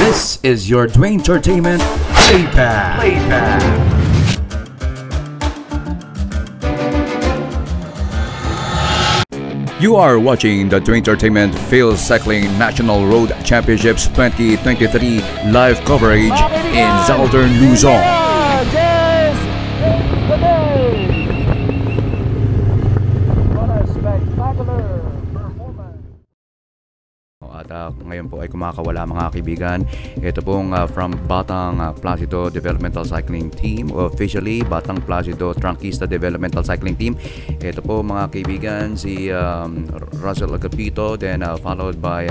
This is your Dwayne Entertainment Playback. You are watching the Dwayne Entertainment Field Cycling National Road Championships 2023 live coverage in Southern Luzon. At ngayon po ay kumakawala mga kaibigan. Ito pong from Batang Placido Developmental Cycling Team, officially Batang Placido Trangkista Developmental Cycling Team. Ito po mga kaibigan si Russell Agapito, then followed by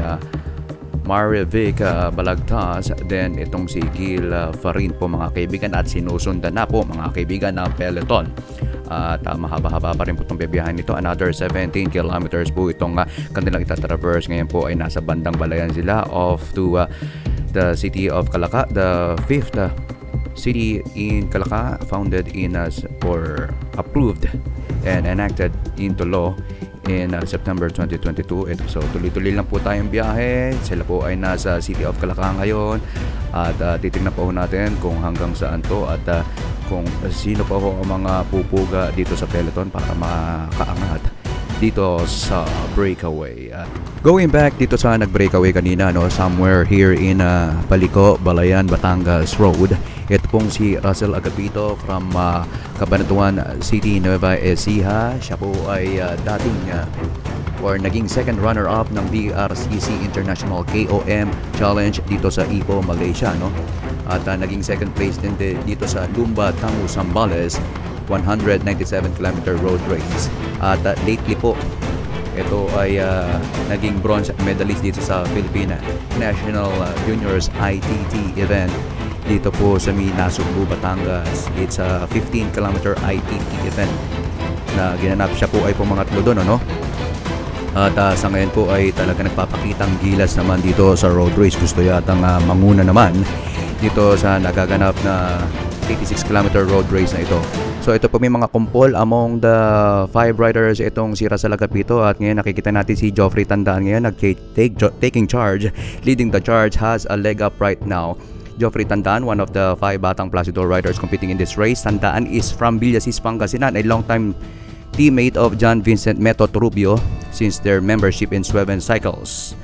Marivic Balagtas, then itong si Gil Farin po mga kaibigan, at sinusundan na po mga kaibigan ng peloton. At mahaba-haba pa rin po itong bebiyahan nito. Another 17 kilometers po itong kanilang itatraverse. Ngayon po ay nasa bandang balayan sila off to the city of Calaca, the 5th city in Calaca, founded in or approved and enacted into law in September 2022. So tuloy-tuloy lang po tayong biyahe. Sila po ay nasa city of Calaca ngayon. At titignan po natin kung hanggang saan to at kung sino pa ho ang mga pupuga dito sa peloton para makaangat dito sa breakaway. Going back dito sa nag-breakaway kanina, no, somewhere here in Paliko, Balayan, Batangas Road. Ito pong si Russell Agapito from Cabanatuan City, Nueva Ecija. Siya po ay dating or naging second runner-up ng BRCC International KOM Challenge dito sa Ipoh, Malaysia, no? At naging second place din dito sa Lumba Tangu Zambales 197 km road race. At lately po, ito ay naging bronze medalist dito sa Philippine National Juniors ITT event dito po sa Minasugbu, Batangas. It's a 15 km ITT event na ginanap. Siya po ay pumangatlo doon, ano? At sa ngayon po ay talaga nagpapakitang gilas naman dito sa road race. Gusto yatang manguna naman dito sa nagaganap na 86 km road race na ito. So ito po may mga kumpol among the 5 riders, itong si Russell Agapito, at ngayon nakikita natin si Geoffrey Tandaan ngayon taking charge, leading the charge, has a leg up right now. Geoffrey Tandaan, one of the 5 Batang Placido riders competing in this race. Tandaan is from Villasis, Pangasinan, a long-time teammate of John Vincent Metot Rubio since their membership in Sweven Cycles,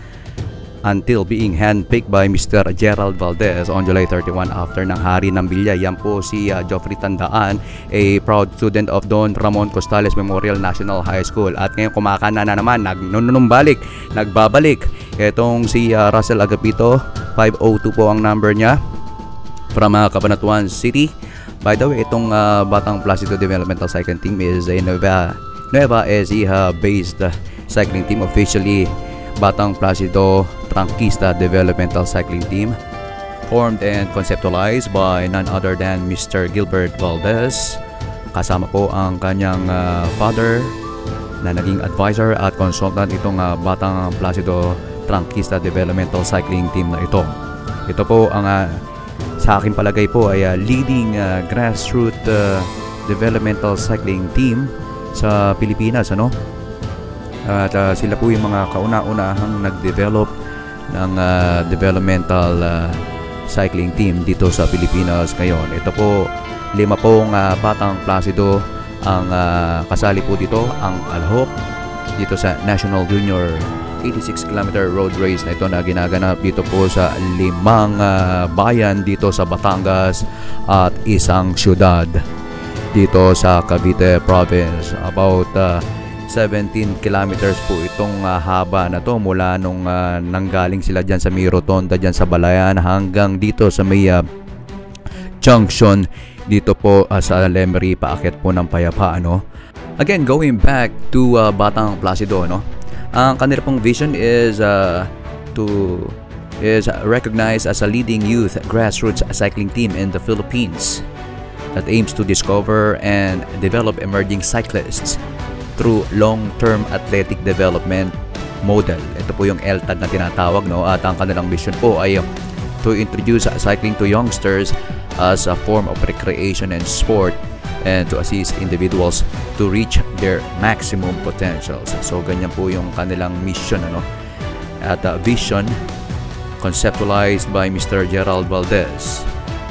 until being handpicked by Mr. Gerald Valdez on July 31 after ng Hari ng Villa. Yan po si Geoffrey Tandaan, a proud student of Don Ramon Costales Memorial National High School. At ngayon kumakana na naman, nagbabalik. Itong si Russell Agapito, 502 po ang number niya, from Cabanatuan City. By the way, itong Batang Placido Developmental Cycling Team is a Nueva Ecija based cycling team, officially Batang Placido Trangkista Developmental Cycling Team, formed and conceptualized by none other than Mr. Gilbert Valdez. Kasama po ang kanyang father na naging advisor at consultant itong Batang Placido Trangkista Developmental Cycling Team na ito. Ito po ang sa aking palagay po ay leading grassroots developmental cycling team sa Pilipinas, ano? At sila po yung mga kauna-unahang nag-develop ng developmental cycling team dito sa Pilipinas ngayon. Ito po, 5 pong Batang Placido ang kasali po dito, ang alahok dito sa National Junior 86 km road race na ito na ginaganap dito po sa 5 bayan dito sa Batangas at isang syudad dito sa Cavite Province. About 17 kilometers po itong haba na to, mula nung nanggaling sila dyan sa may rotonda dyan sa Balayan hanggang dito sa may junction dito po sa Lemery, paakyat po ng Payapa, no? Again, going back to Batang Placido, no? Ang kanila pong vision is recognized as a leading youth grassroots cycling team in the Philippines that aims to discover and develop emerging cyclists through long-term athletic development model. Ito po yung LTAD na tinatawag, no? At ang kanilang mission po ay to introduce cycling to youngsters as a form of recreation and sport, and to assist individuals to reach their maximum potentials. So ganyan po yung kanilang mission, ano? At vision conceptualized by Mr. Gerald Valdez.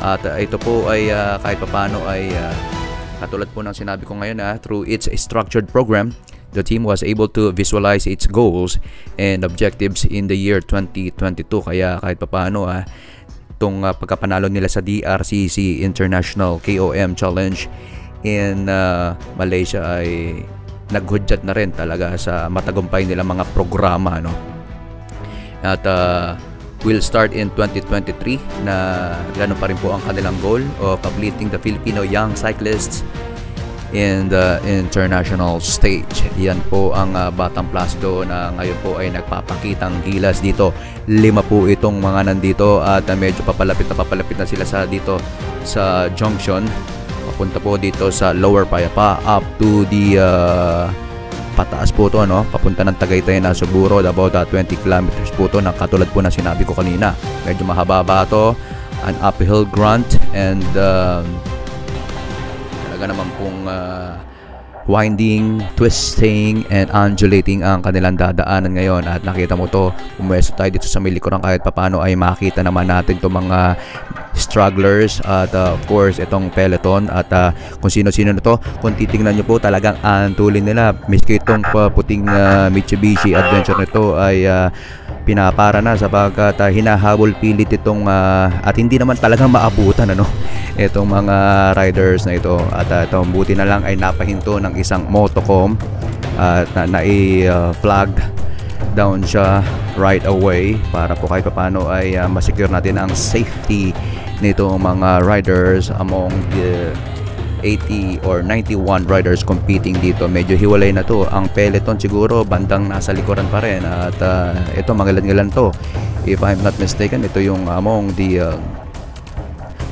At ito po ay kahit papano ay katulad po ng sinabi ko ngayon, through its structured program, the team was able to visualize its goals and objectives in the year 2022. Kaya kahit papano itong pagkapanalo nila sa DRCC International KOM Challenge in Malaysia ay naghudyat na rin talaga sa matagumpay nila mga programa, no? At will start in 2023 na gano'n pa rin po ang kanilang goal of completing the Filipino young cyclists in the international stage. Yan po ang Batang Placido na ngayon po ay nagpapakitang gilas dito. 5 po itong mga nandito at medyo papalapit na sila sa dito sa junction. Papunta po dito sa Lower Payapa up to the pataas po to, no? Papunta ng Tagaytay na Suburo, about 20 kilometers po to, na katulad po na sinabi ko kanina. Medyo mahaba to, an uphill grunt, and talaga naman pong winding, twisting, and undulating ang kanilang dadaanan ngayon. At nakita mo to, umweso tayo dito sa may likuran, kahit papano ay makita naman natin itong mga strugglers at of course itong peloton at kung sino-sino na to. Kung titingnan nyo po, talagang antulin nila, miski itong puting Mitsubishi Adventure nito ay pinapara na sapagkat hinahabol pilit itong at hindi naman talagang maabutan, ano, itong mga riders na ito. At itong buti na lang ay napahinto ng isang motocom at na-flag down siya right away para po kahit paano ay masecure natin ang safety nito mga riders among the 80 or 91 riders competing dito. Medyo hiwalay na to. Ang peloton siguro bandang nasa likuran pa rin at ito mangilan-ngilan to. If I'm not mistaken, ito yung among the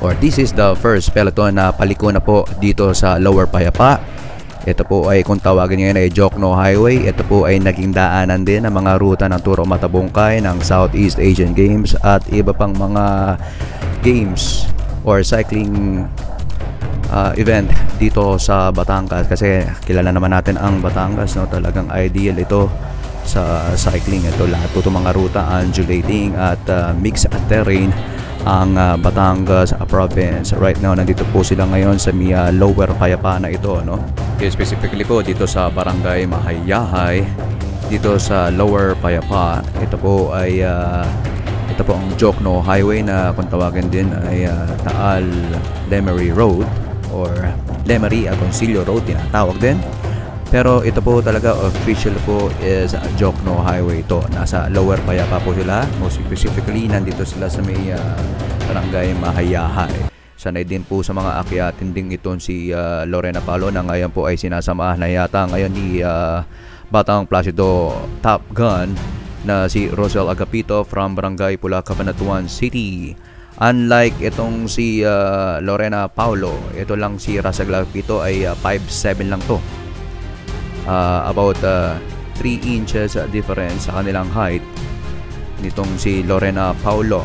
or this is the first peloton na paliko na po dito sa Lower Payapa. Ito po ay kung tawagin ngayon ay Jokno Highway. Ito po ay naging daanan din ng mga ruta ng Turo Matabungkay, ng Southeast Asian Games at iba pang mga games or cycling event dito sa Batangas. Kasi kilala naman natin ang Batangas, no? Talagang ideal ito sa cycling. Ito lahat po itong mga ruta undulating at mixed terrain ang Batangas province. Right now, nandito po sila ngayon sa Lower Payapa na ito, no? Specifically po dito sa Barangay Mahayahay, dito sa Lower Payapa. Ito po ay ito po ang Jokno Highway na kung tawagin din ay Taal Lemery Road or Lemery Agoncillo Road tinatawag din. Pero ito po talaga official po is Jokno Highway ito. Nasa Lower Payapa po sila. Most specifically, nandito sila sa may Barangay Mahayahay. Sanay din po sa mga akyatin ding itong si Lorena Palo na ngayon po ay sinasamahan na yata ngayon ni Batang Placido Top Gun na si Rosel Agapito from Barangay Pula, Cabanatuan City. Unlike itong si Lorena Paulo, ito lang si Rosel Agapito ay 5'7" lang to. About 3 inches difference sa kanilang height nitong si Lorena Paulo.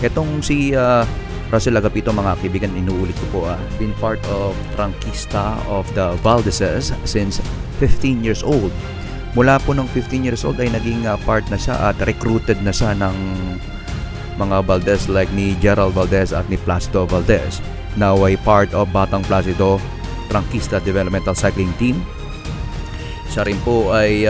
Itong si Rosel Agapito, mga kaibigan, inuulit ko po, been part of Trangkista of the Valdezes since 15 years old. Mula po ng 15 years old ay naging part na siya at recruited na siya ng mga Valdez like ni Gerald Valdez at ni Placido Valdez. Now ay part of Batang Placido Trangkista Developmental Cycling Team. Siya rin po ay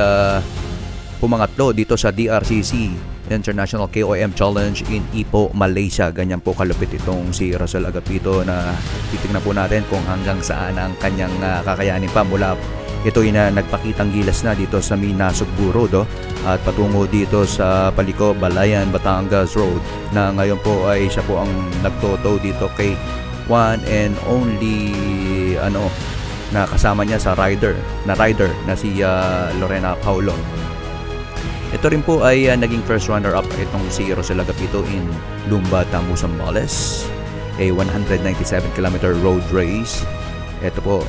pumangatlo dito sa DRCC International KOM Challenge in Ipoh, Malaysia. Ganyan po kalupit itong si Rosel Agapito na titignan po natin kung hanggang saan ang kanyang kakayanin pa. Mula ito na nagpakitang gilas na dito sa Minasugbu Road at patungo dito sa Paliko, Balayan, Batangas Road na ngayon po ay siya po ang nagtotow dito kay one and only na kasama niya sa rider na si Lorena Paulo. Ito rin po ay naging first runner-up itong si Rosel Agapito in Lumba Tamu Zambales, a 197-kilometer road race. Ito po,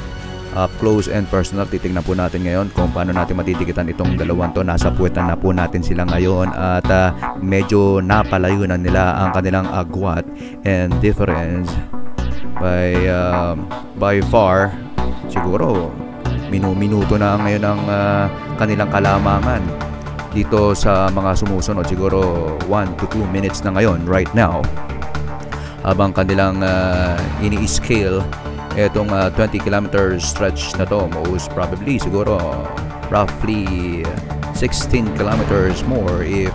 up close and personal, titignan po natin ngayon kung paano natin matitikitan itong dalawang to. Nasa puwetan na po natin sila ngayon at medyo napalayo na nila ang kanilang agwat and difference by far. Siguro minuto na ngayon ang kanilang kalamangan dito sa mga sumusunod, siguro 1 to 2 minutes na ngayon right now, habang kanilang ini-scale itong 20 kilometer stretch na to. Most probably siguro roughly 16 kilometers more if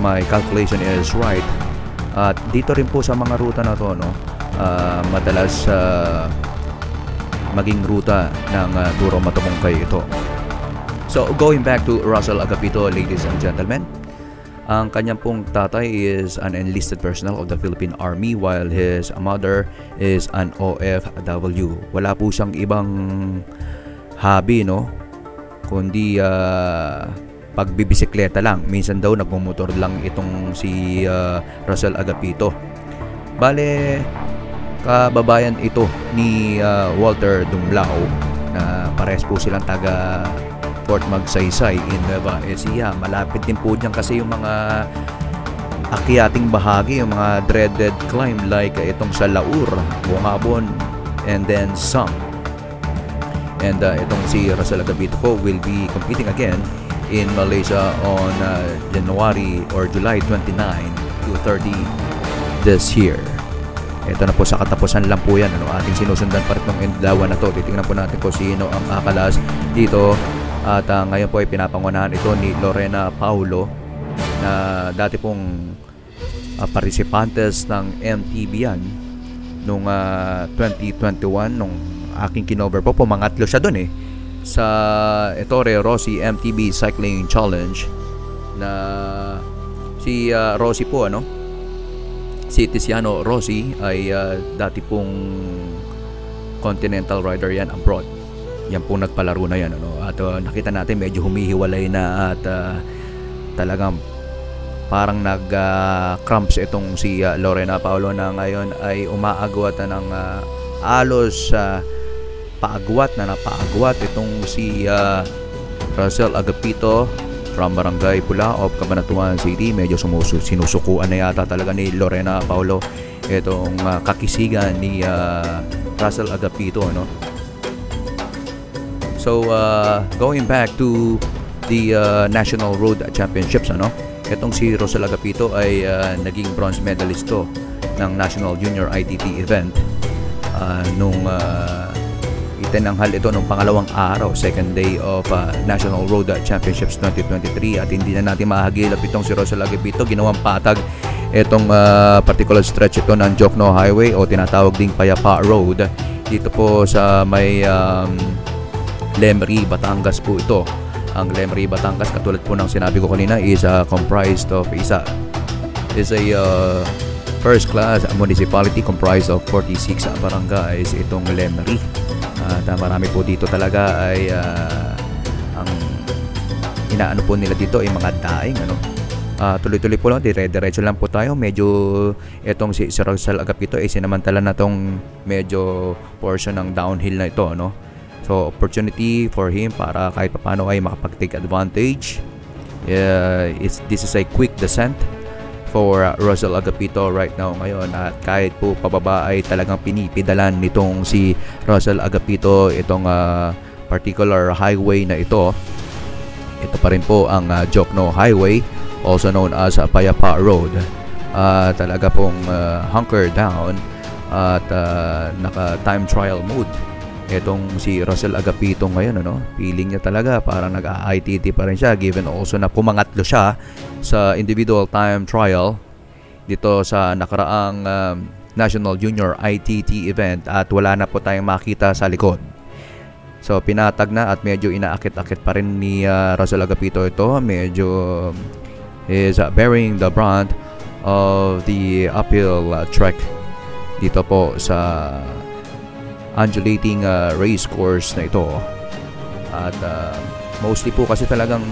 my calculation is right. At dito rin po sa mga ruta na to, no, madalas maging ruta ng Turo Matabungkay ito. So going back to Russell Agapito, ladies and gentlemen, ang kanyang pong tatay is an enlisted personnel of the Philippine Army while his mother is an OFW. Wala po siyang ibang hobby, no, kundi pagbibisikleta lang. Minsan daw nagmumotor lang itong si Russell Agapito. Bale, kababayan ito ni Walter Dumlao, na pares po silang taga Fort Magsaysay in Nueva Ecija. Malapit din po dyan kasi yung mga akyating bahagi, yung mga dreaded climb like itong sa Laur, Bungabon, and then some. And itong si Russell Agapito po will be competing again in Malaysia on January or July 29 to 30 this year. Ito na po, sa katapusan lang po yan, ano, ating sinusundan pa rin ng Endlawan na to. Titingnan po natin kung sino ang akalas dito. At ngayon po ay pinapangunahan ito ni Lorena Paulo, na dati pong participantes ng MTB yan nung 2021, nung aking kinover po, pumangatlo siya dun sa Ettore Rossi MTB Cycling Challenge. Na si Rossi po, si Tiziano Rossi ay dati pong continental rider yan abroad. Yan pong nagpalaro na yan, at nakita natin medyo humihiwalay na, at talagang parang nag-cramps itong si Lorena Paulo, na ngayon ay umaagwat na ng alos paagwat itong si Russell Agapito from Barangay Pula of Cabanatuan City. Medyo sinusukuan na yata talaga ni Lorena Paulo itong kakisigan ni Russell Agapito, So going back to the National Road Championships, itong si Russell Agapito ay naging bronze medalist ng National Junior ITT event nung itinanghal ito nung pangalawang araw, second day of National Road Championships 2023. At hindi na natin mahagilap itong si Russell Agapito. Ginawang patag itong particular stretch ito ng Jokno Highway o tinatawag ding Payapa Road dito po sa may Lemery, Batangas po ito. Ang Lemery, Batangas, katulad po ng sinabi ko kanina, is comprised of is a first class municipality comprised of 46 barangays itong Lemery. At marami po dito talaga ay ang inaano po nila dito ay mga daing, tuloy-tuloy po lang, dire-diretso lang po tayo. Medyo itong si Russell Agapito ay sinamantala na tong medyo portion ng downhill na ito, So opportunity for him para kahit paano ay makapag-take advantage. This is a quick descent for Russell Agapito right now ngayon, at kahit po pababa ay talagang pinipidalan nitong si Russell Agapito itong particular highway na ito. Ito pa rin po ang Jokno Highway, also known as Payapa Road. Talaga pong hunker down at naka time trial mode etong si Russell Agapito ngayon, feeling niya talaga parang nag-ITT pa rin siya, given also na pumangatlo siya sa individual time trial dito sa nakaraang National Junior ITT event, at wala na po tayong makita sa likod. So pinatag na at medyo inaakit-akit pa rin ni Russell Agapito ito. Medyo is bearing the brunt of the uphill trek dito po sa undulating race course na ito. At mostly po kasi talagang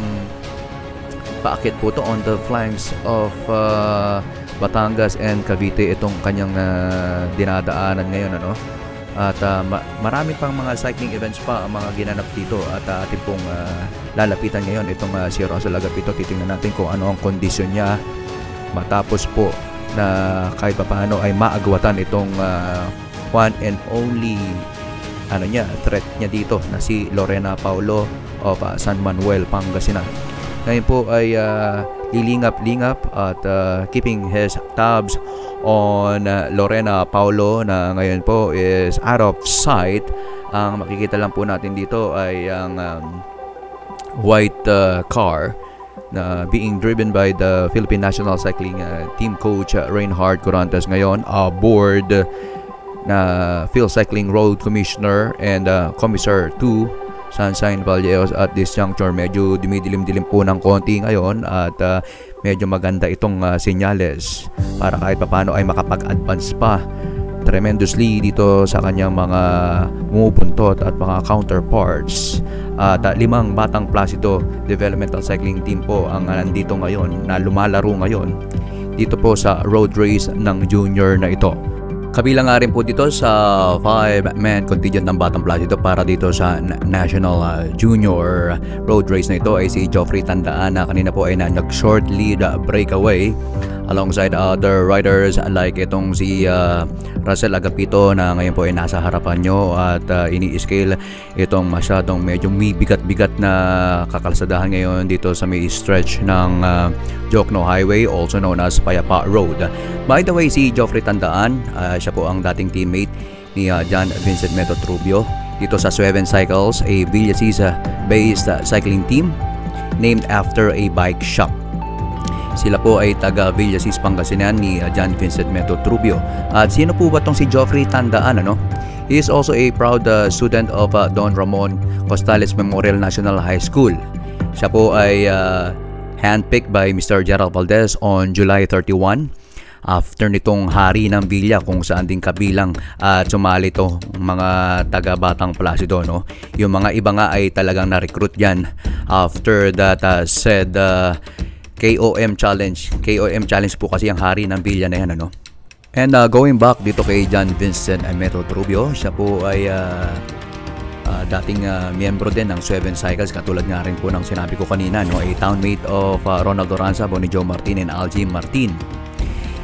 paakit po to on the flanks of Batangas and Cavite itong kanyang dinadaanan ngayon, At marami pang mga cycling events pa ang mga ginanap dito, at atin pong lalapitan ngayon itong si Russell Agapito. Titingnan natin kung ano ang kondisyon niya matapos po na kahit paano ay maagwatan itong one and only threat niya dito na si Lorena Paulo of San Manuel, Pangasinan. ngayon po ay lilingap-lingap at keeping his tabs on Lorena Paulo na ngayon po is out of sight. Ang makikita lang po natin dito ay ang white car na being driven by the Philippine National Cycling Team coach Reinhard Corantes ngayon aboard na Phil Cycling Road Commissioner and Commissar 2 Sunshine Valleos. At this juncture medyo dumidilim-dilim po ng konti ngayon at medyo maganda itong senyales para kahit papano ay makapag-advance pa tremendously dito sa kanyang mga bumubuntot at mga counterparts. At 5 batang Placido Developmental Cycling Team po ang nandito ngayon na lumalaro ngayon dito po sa road race ng junior na ito. Kabilang nga rin po dito sa 5-man contingent ng Batang Placido para dito sa National Junior Road Race na ito ay si Geoffrey Tandaan na kanina po ay nag-short lead breakaway alongside other riders like itong si Russell Agapito na ngayon po ay nasa harapan nyo at ini-scale itong masyadong medyo may bigat-bigat na kakalsadahan ngayon dito sa may stretch ng Jokno Highway, also known as Payapa Road. By the way, si Geoffrey Tandaan, siya po ang dating teammate ni John Vincent Meto Trubio dito sa Seven Cycles, a Villasiza based cycling team named after a bike shop. Sila po ay taga Villasis, Pangasinan ni John Vincent Meto Trubio. At sino po ba tong si Geoffrey Tandaan? He is also a proud student of Don Ramon Costales Memorial National High School. Siya po ay handpicked by Mr. Gerald Valdez on July 31 after nitong hari ng Villa kung saan din kabilang sumali to mga taga Batang Placido, no? Yung mga iba nga ay talagang na-recruit yan after that said KOM Challenge. KOM Challenge po kasi ang hari ng Villa na yan, And going back dito kay John Vincent Meto Trubio, siya po ay dating miyembro din ng Seven Cycles, katulad nga rin po ng sinabi ko kanina, a townmate of Ronald Oranza, Bonijo Martin and Algie Martin.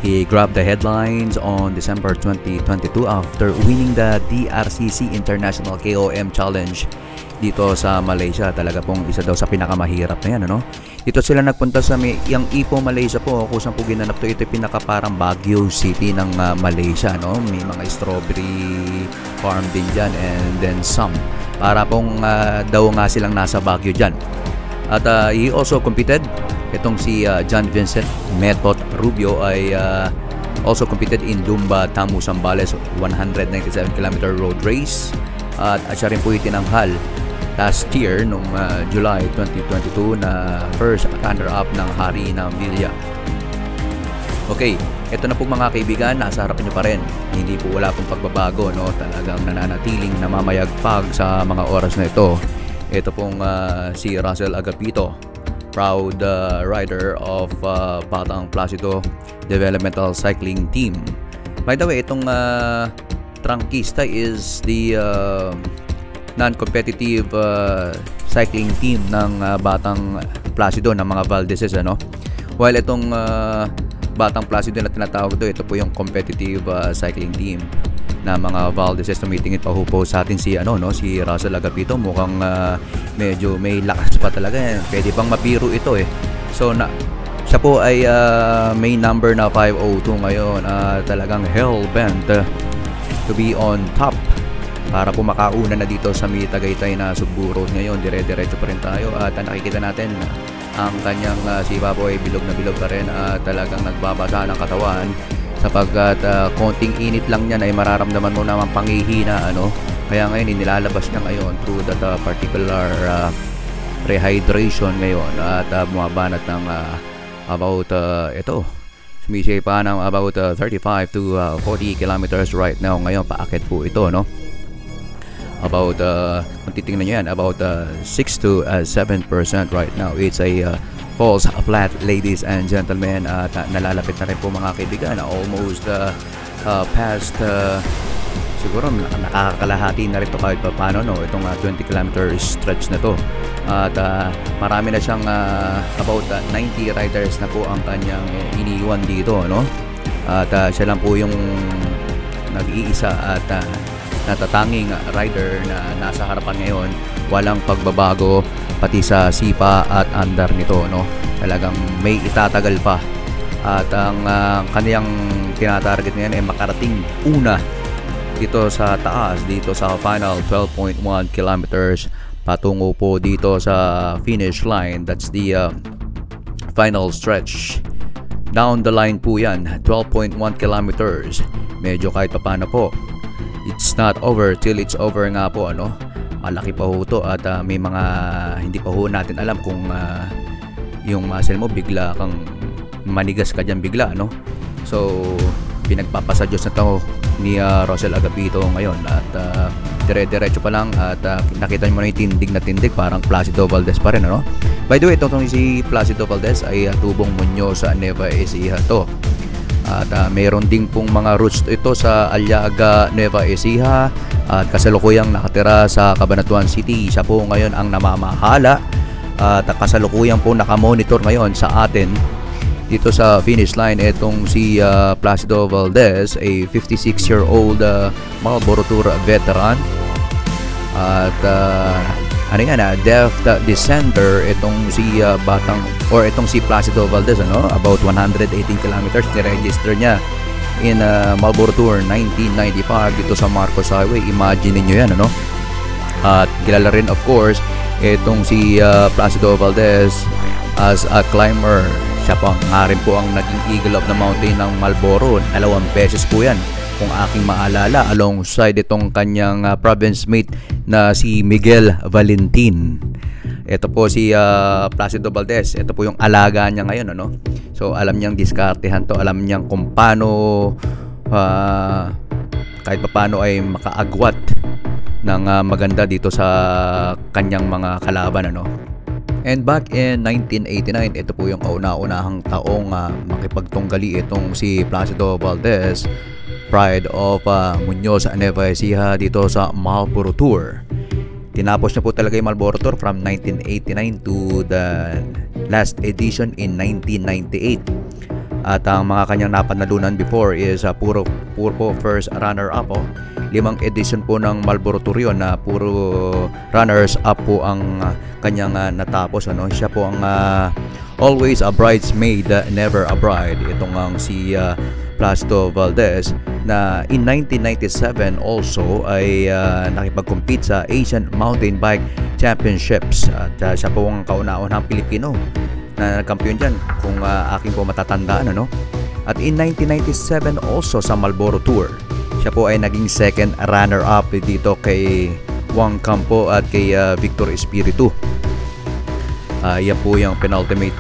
He grabbed the headlines on December 2022 after winning the DRCC International KOM Challenge dito sa Malaysia. Talaga pong isa daw sa pinakamahirap na yan, Dito sila nagpunta sa yung Ipoh, Malaysia po, kung saan po ginanap to. Ito pinaka parang Baguio City ng Malaysia, May mga strawberry farm din dyan and then some. Para pong daw nga silang nasa Baguio dyan. At he also competed. Itong si John Vincent Meto Trubio ay also competed in Lumba Tamu Zambales 197km road race. At siya rin po itinanghal last year noong July 2022 na first runner-up ng hari ng Villa. Okay, ito na po mga kaibigan, nasa harapan nyo pa rin. Hindi po wala pong pagbabago, Talagang nananatiling namamayagpag sa mga oras na ito. Ito pong si Russell Agapito, proud rider of Batang Placido Developmental Cycling Team. By the way, itong Trangkista is the non-competitive cycling team ng Batang Placido ng mga Valdezes, While itong Batang Placido na tinatawag ito po yung competitive cycling team na mga Valdezes. Tumitingin pa po sa atin si si Russell Agapito, mukhang medyo may lakas pa talaga. Pwede pang mabiro ito So siya po ay may number na 502 ngayon. Talagang hell-bent to be on top para po makauna na dito sa may Tagaytay na Sugbo Road ngayon. Dire-diretso pa rin tayo at nakikita natin ang kanyang sipa po ay bilog na bilog pa rin at talagang nagbabasa ng katawan sapagkat konting init lang niyan ay mararamdaman mo naman panghihina, Kaya ngayon inilalabas niya ngayon through that particular rehydration ngayon at bumabanat ng about ito sumisipay pa ng about 35 to 40 kilometers right now. Ngayon paakit po ito, About kung titingnan nyo yan, about 6 to 7% right now. It's a falls flat, ladies and gentlemen. At nalalapit na rin po mga kaibigan, almost past siguro nakakalahati na rin ito kahit pa paano, itong 20 kilometer stretch na to. At marami na siyang about 90 riders na po ang kanyang iniwan dito, At siya lang po yung nag-iisa at natatanging rider na nasa harapan ngayon. Walang pagbabago pati sa sipa at under nito, no? Talagang may itatagal pa. At ang kaniyang tinatarget niyan ay makarating una dito sa taas, dito sa final 12.1 kilometers patungo po dito sa finish line. That's the final stretch. Down the line po yan, 12.1 kilometers. Medyo kahit paano po, it's not over till it's over nga po, ano? Malaki pa ho to at may mga hindi pa ho natin alam kung yung muscle mo bigla kang manigas ka dyan bigla, no? So pinagpapasa Diyos na to ni Rosel Agapito ngayon at dire-diretso pa lang at nakita nyo mo na yung tindig na tindig, parang Placido Valdez pa rin, ano? By the way, itong si Placido Valdez ay tubong Munyo sa Nueva Ecija to. At mayroon ding pong mga roots ito sa Aliaga, Nueva Ecija at kasalukuyang nakatira sa Cabanatuan City. Siya po ngayon ang namamahala at kasalukuyang po nakamonitor ngayon sa atin dito sa finish line. Itong si Placido Valdez, a 56-year-old Marlboro Tour veteran at ano yan, deft descender itong si batang or itong si Placido Valdez, ano, about 118 kilometers ni-register niya in Marlboro Tour 1995 dito sa Marcos Highway. Imagine niyo yan, ano? At kilala rin of course itong si Placido Valdez as a climber. Siya pa nga rin po ang naging Eagle of the Mountain ng Marlboro. 2 beses po yan kung aking maalala, alongside itong kanyang province mate na si Miguel Valentin. Ito po si Placido Valdez. Ito po yung alaga niya ngayon, ano? So alam niyang diskartehan to, alam niyang kung paano kahit paano ay makaagwat ng maganda dito sa kanyang mga kalaban, ano? And back in 1989, ito po yung kauna-unahang taong makipagtunggali itong si Placido Valdez, pride of Muñoz sa Nueva Ecija dito sa Marlboro Tour. Tinapos niya po talaga yung Marlboro Tour from 1989 to the last edition in 1998. At ang mga kanyang napanalunan before is puro po first runner-up. 5 edition po ng Marlboro Tour yun na puro runners-up po ang kanyang natapos, ano? Siya po ang always a bridesmaid, never a bride. Itong ang si Placido Valdez na in 1997 also ay nakipag-compete sa Asian Mountain Bike Championships at siya po ang kauna-unahang Pilipino na nagkampiyon dyan kung aking po matatandaan, ano? At in 1997 also sa Marlboro Tour, siya po ay naging second runner-up dito kay Juan Campo at kay Victor Espiritu. Yan po yung penultimate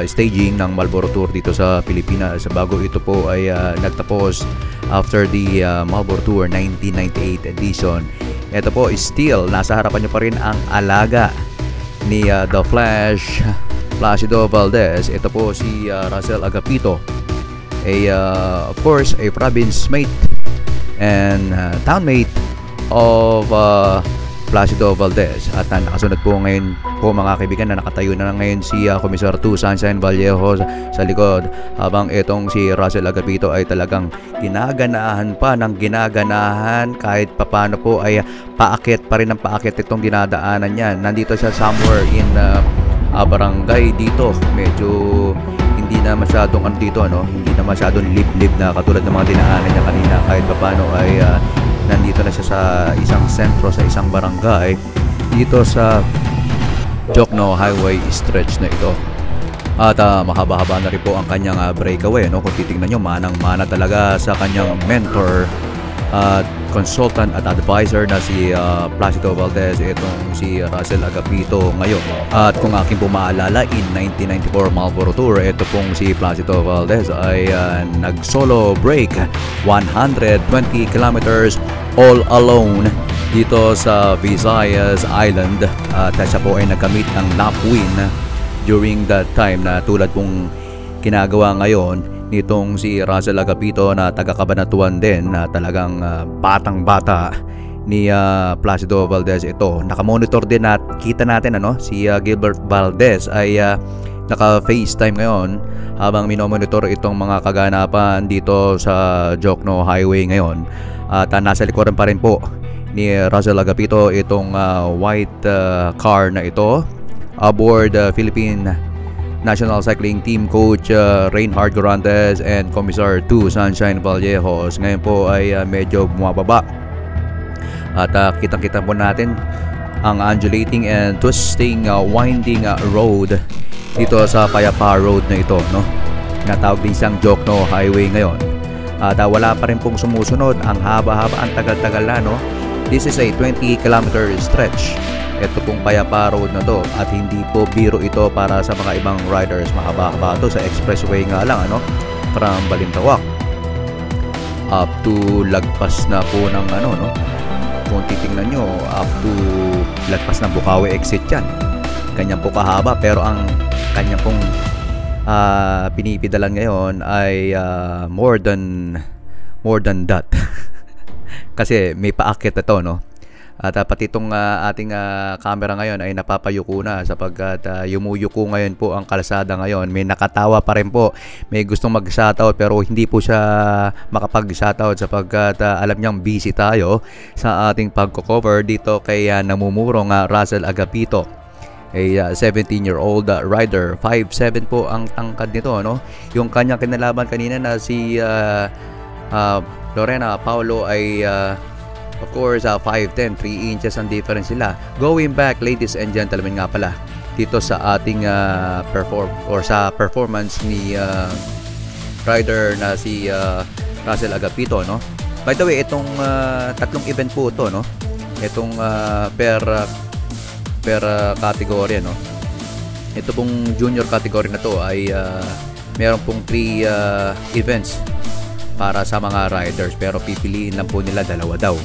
staging ng Marlboro Tour dito sa Pilipinas. Bago ito po ay nagtapos after the Marlboro Tour 1998 edition. Ito po still nasa harapan nyo pa rin ang alaga ni The Flash, Placido Valdez. Ito po si Rosel Agapito, of course a province mate and townmate of Placido Valdez. At nakasunod po ngayon po mga kaibigan na nakatayo na ngayon si Commissar 2 Sunshine Vallejo sa likod, habang itong si Rosel Agapito ay talagang ginaganahan pa ng ginaganahan kahit papano po ay paakit pa rin ng paakit itong dinadaanan niya. Nandito siya somewhere in barangay dito, medyo hindi na masyadong dito, ano, hindi na masyadong liblib na katulad ng mga dinaanan niya kanina. Kahit paano ay nandito na siya sa isang sentro, sa isang barangay dito sa Jokno Highway stretch na ito. At mahaba-haba na rin po ang kanyang breakaway, no? Kung titingnan nyo, manang-mana talaga sa kanyang mentor at consultant at advisor na si Placido Valdez, itong si Rosel Agapito ngayon. At kung aking po maalala, in 1994 Marlboro Tour, ito pong si Placido Valdez ay nag-solo break 120 kilometers all alone dito sa Visayas Island. At siya po ay nagkamit ng lap win during that time na tulad pong ginagawa ngayon nitong si Rosel Agapito na taga-Cabanatuan din, na talagang batang-bata ni Placido Valdez ito. Nakamonitor din at kita natin, ano, si Gilbert Valdez ay naka-FaceTime ngayon habang minomonitor itong mga kaganapan dito sa Jokno Highway ngayon. At nasa likuran pa rin po ni Rosel Agapito itong white car na ito. aboard Philippine National Cycling Team Coach Reinhard Gorantes and Commissar 2 Sunshine Vallejos. Ngayon po ay medyo bumababa at kitang-kita po natin ang undulating and twisting winding road dito sa Payapa Road na ito, no? Natawag din siyang Jokno Highway ngayon. At wala pa rin pong sumusunod. Ang haba-haba, ang tagal-tagal na, no? This is a 20-kilometer stretch. Ito pong Payapa Road na to. At hindi po biro ito para sa mga ibang riders. Mahaba-haba to sa expressway nga lang, ano? From Balintawak up to lagpas na po ng ano, no? Kung titingnan nyo, up to lagpas ng Bukawi exit yan. Ganyan po kahaba, pero ang kanya pong pinipidalan ngayon ay more than that. Kasi may paakit na to, no? At pati itong ating camera ngayon ay napapayuko na sapagkat yumuyuko ngayon po ang kalsada ngayon. May nakatawa pa rin po. May gustong mag-shoutout pero hindi po siya makapag-shoutout sapagkat alam niyang busy tayo sa ating pagko-cover dito kay namumurong Russell Agapito. A 17-year-old rider. 5'7 po ang tangkad nito, no? Yung kanyang kinalaban kanina na si Lorena Paulo ay of course, 5'10", 3 inches ang difference sila. Going back, ladies and gentlemen nga pala, dito sa ating performance ni rider na si Russell Agapito, no? By the way, itong tatlong event po ito, no? Itong per category, no? Ito pong junior category na to ay meron pong 3 events para sa mga riders pero pipiliin lang po nila 2 daw.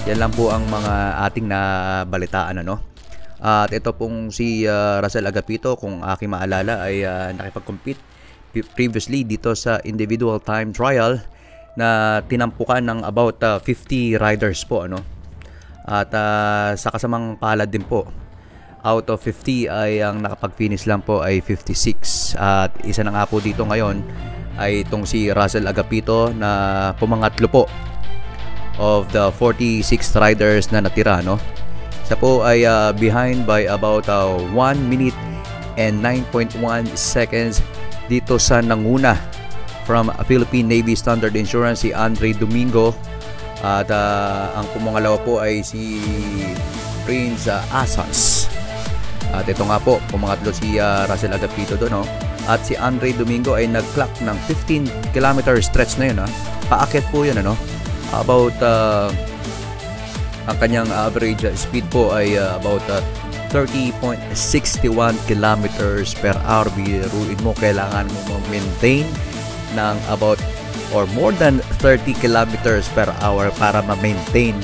Yan lang po ang mga ating nabalitaan, ano. At ito pong si Russell Agapito, kung aking maalala, ay nakipag-compete previously dito sa individual time trial na tinampukan ng about 50 riders po, ano. At sa kasamang palad din po, out of 50 ay ang nakapag-finish lang po ay 56. At isa na nga po dito ngayon ay itong si Russell Agapito na pumangatlo po of the 46 riders na natira, no? Siya po ay behind by about 1 minute and 9.1 seconds dito sa nanguna from Philippine Navy Standard Insurance, si Andre Domingo. At ang pumangalawa po ay si Prince Asas. At ito nga po, pumangatlo si Russell Agapito doon, no? At si Andre Domingo ay nag-clock ng 15-kilometer stretch na yun, ha? Paakit po yun, ano? About ang kanyang average speed po ay about 30.61 kilometers per hour. Biruin mo, kailangan mo maintain ng about or more than 30 kilometers per hour para ma-maintain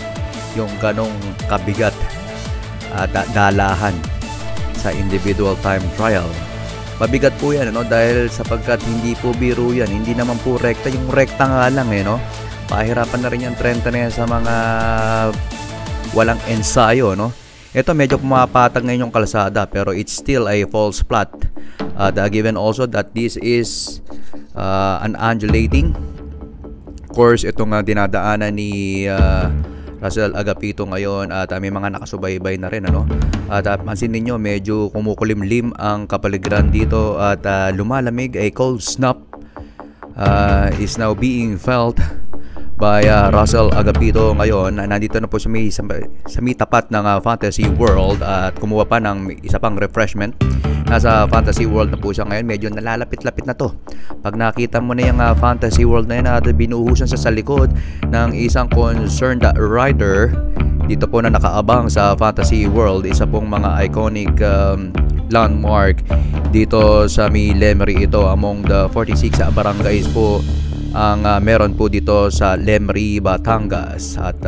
yung ganong kabigat dalahan sa individual time trial. Mabigat po yan, no? Dahil sapagkat hindi po biro yan, hindi naman po rekta. Yung rekta nga lang, no? Pahirapan na rin yung 30 na yan sa mga walang ensayo, no? Ito medyo pumapatag ngayon yung kalsada pero it's still a false flat. Given also that this is an undulating course itong dinadaanan ni Russell Agapito ngayon at may mga nakasubaybay na rin, ano? At pansin niyo medyo kumukulimlim ang kapaligiran dito at lumalamig. A cold snap is now being felt by Russell Agapito ngayon. Nandito na po sa may tapat ng Fantasy World at kumuha pa ng isa pang refreshment. Nasa Fantasy World na po siya ngayon. Medyo nalalapit-lapit na to. Pag nakita mo na yung Fantasy World na yan at binuhusan sa likod ng isang concerned rider dito po na nakaabang sa Fantasy World, isa pong mga iconic landmark dito sa may Lemery. Ito among the 46 barangays po ang meron po dito sa Lemery, Batangas. At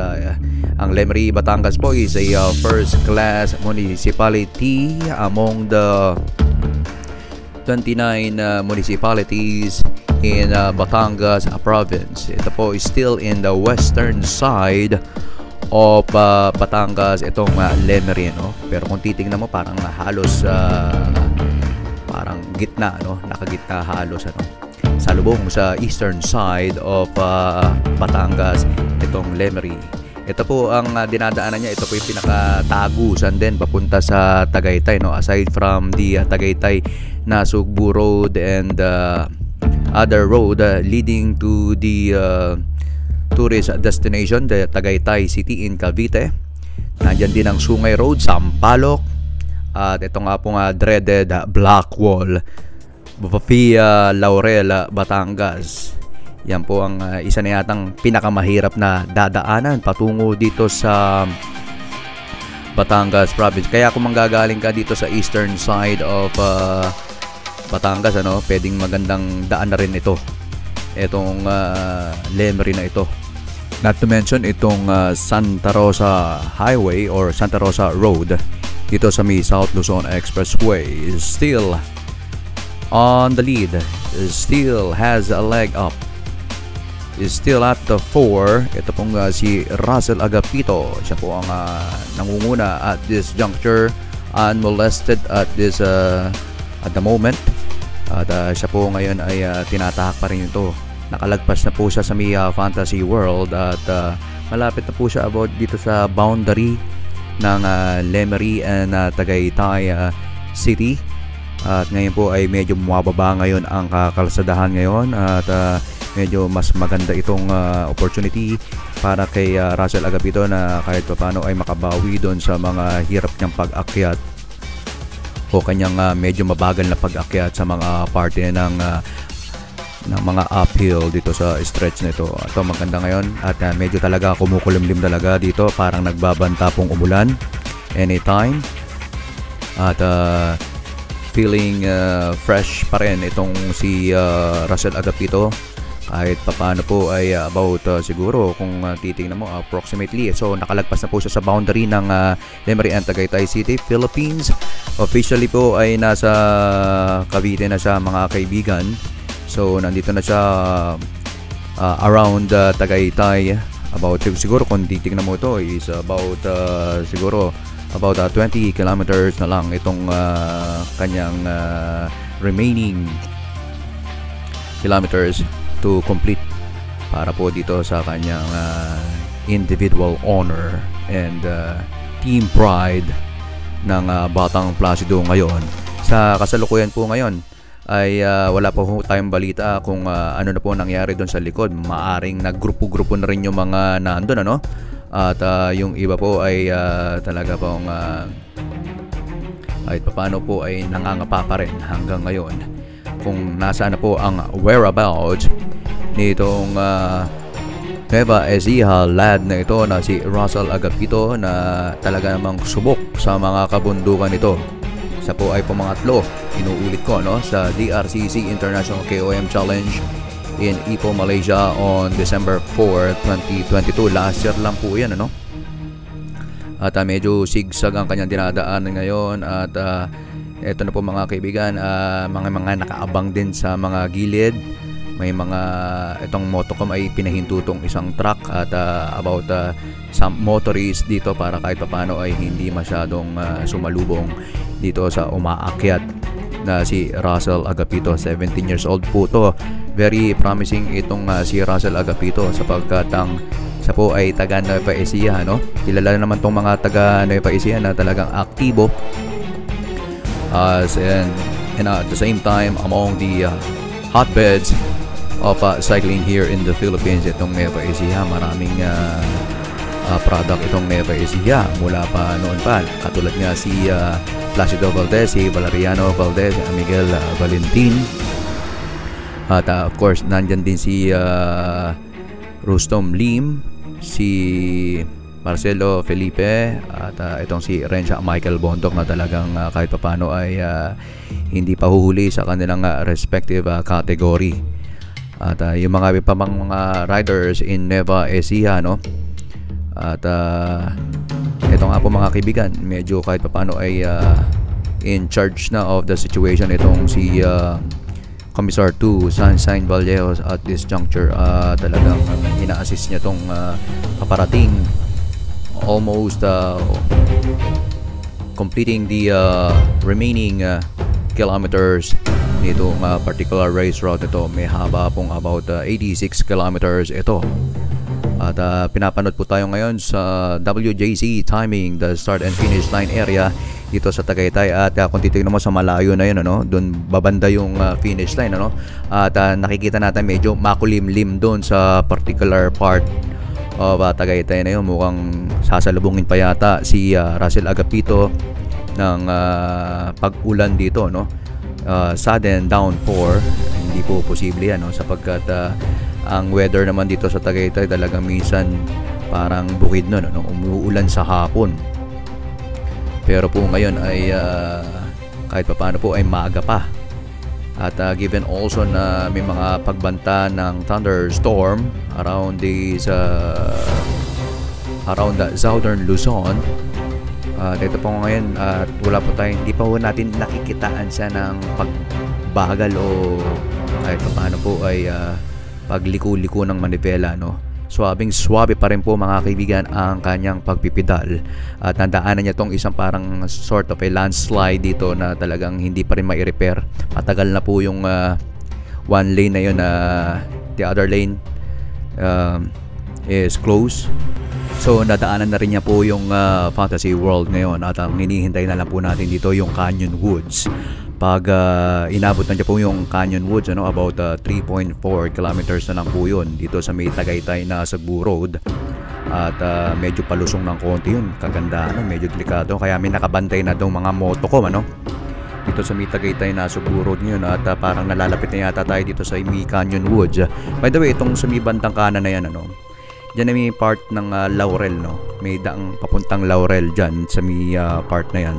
ang Lemery, Batangas po is a first class municipality among the 29 municipalities in Batangas province. Ito po is still in the western side of Batangas, itong Lemery, no? Pero kung titingnan mo parang halos parang gitna, no? Nakagitna halos, ano? Salubong sa eastern side of Batangas itong Lemery. Ito po ang dinadaanan niya. Ito po yung pinakatagusan din papunta sa Tagaytay, no? Aside from the Tagaytay Nasugbu Road and other road leading to the tourist destination, the Tagaytay City in Cavite. Nandyan din ang Sungay Road, Sampaloc. At ito nga po dreaded Black Wall, via Laurel, Batangas. Yan po ang isa na yatang pinakamahirap na dadaanan patungo dito sa Batangas province. Kaya kung manggagaling ka dito sa eastern side of Batangas, pwedeng magandang daan na rin ito. Itong Lemery na ito. Not to mention itong Santa Rosa Highway or Santa Rosa Road dito sa may South Luzon Expressway is still on the lead, still has a leg up, is still at the 4. Ito pong si Russell Agapito. Siya po ang nangunguna at this juncture, unmolested at this at the moment. At siya po ngayon ay tinatahak pa rin ito. Nakalagpas na po siya sa may Fantasy World at malapit na po siya about dito sa boundary ng Lemery and Tagaytay City. At ngayon po ay medyo bumababa ngayon ang kalsadahan ngayon at medyo mas maganda itong opportunity para kay Russell Agapito na kahit paano ay makabawi doon sa mga hirap niyang pag-akyat o kanyang medyo mabagal na pag-akyat sa mga parte ng mga uphill dito sa stretch nito. Ito maganda ngayon at medyo talaga kumukulimlim talaga dito, parang nagbabanta pong umulan anytime. At feeling fresh pa rin itong si Russell Agapito kahit papaano po ay about siguro kung titingnan mo approximately, so nakalagpas na po siya sa boundary ng Lemery and Tagaytay City, Philippines. Officially po ay nasa Cavite na siya mga kaibigan. So nandito na siya around Tagaytay, about siguro kung titingnan mo ito is about siguro about 20 kilometers na lang itong kanyang remaining kilometers to complete para po dito sa kanyang individual honor and team pride ng Batang Placido ngayon. Sa kasalukuyan po ngayon ay wala pa po tayong balita kung ano na po nangyari doon sa likod. Maaring naggrupo-grupo na rin yung mga nandun, at yung iba po ay talaga pong kahit paano po ay nangangapa pa rin hanggang ngayon kung nasaan na po ang whereabouts nitong Nueva Ecija lad na ito na si Russell Agapito na talaga namang subok sa mga kabundukan nito. Isa po ay pumangatlo, inuulit ko, sa DRCC International KOM Challenge in Ipoh, Malaysia on December 4, 2022. Last year lang po yan, At medyo sigsag ang kanyang dinadaanan ngayon at eto na po mga kaibigan, mga nakaabang din sa mga gilid. May mga itong motocom ay pinahintutong isang truck at about some motorists dito para kahit paano ay hindi masyadong sumalubong dito sa umaakyat na si Russell Agapito. 17 years old po to. Very promising itong si Russell Agapito sapagkat ang siya po ay taga Nueva Ecija, Kilala naman tong mga taga Nueva Ecija na talagang aktibo and at the same time among the hotbeds of cycling here in the Philippines. Itong Nueva Ecija, maraming product itong Nueva Ecija mula pa noon pa, katulad nga si Placido Valdez, si Valeriano Valdez, Miguel Valentin, at of course nandyan din si Rustom Lim, si Marcelo Felipe, at itong si Rensha Michael Bondok na talagang kahit papano ay hindi pa huhuli sa kanilang respective category. At yung mga mga riders in Nueva Ecija, at ito nga po mga kaibigan, medyo kahit papano ay in charge na of the situation itong si Commissar 2 Sunshine Vallejos at this juncture. Talagang ina-assist niya itong paparating almost completing the remaining kilometers nitong particular race route ito. May haba pong about 86 kilometers ito. At pinapanood po tayo ngayon sa WJC timing, the start and finish line area dito sa Tagaytay. At kung titignan mo sa malayo na yun, ano, doon babanda yung finish line, ano? At nakikita natin medyo makulimlim doon sa particular part of Tagaytay na yun. Mukhang sasalubungin pa yata si Russell Agapito ng pag-ulan dito, no? Sudden downpour, hindi po posible yan, no? Sapagkat ang weather naman dito sa Tagaytay talagang minsan parang bukid nun, no? Umuulan sa hapon. Pero po ngayon ay kahit pa paano po ay maaga pa. At given also na may mga pagbanta ng thunderstorm around the southern Luzon. Dito po ngayon at wala po tayong, hindi pa po natin nakikitaan siya ng pagbagal o kahit pa paano po ay pagliko-liko ng manibela, no? Swabing-swabe pa rin po mga kaibigan ang kanyang pagpipidal. At tandaanan niya tong isang parang sort of a landslide dito na talagang hindi pa rin mai-repair. Matagal na po yung one lane na yun, the other lane is closed. So nadaanan na rin niya po yung Fantasy World ngayon. At ang hinihintay na lang po natin dito yung Canyon Woods. Pag inabot na niya po yung Canyon Woods, ano, about 3.4 kilometers na lang po yun dito sa may Tagaytay na Cebu Road. At medyo palusong ng konti yun. Kaganda, ano, medyo delikado. Kaya may nakabantay na daw mga moto-com, ano, dito sa may Tagaytay na Cebu Road ngayon. At parang nalalapit na yata tayo dito sa may Canyon Woods. By the way, itong sa may bantang kanan na yan, ano, dyan na may part ng Laurel, no? May daang papuntang Laurel dyan sa may part na yan.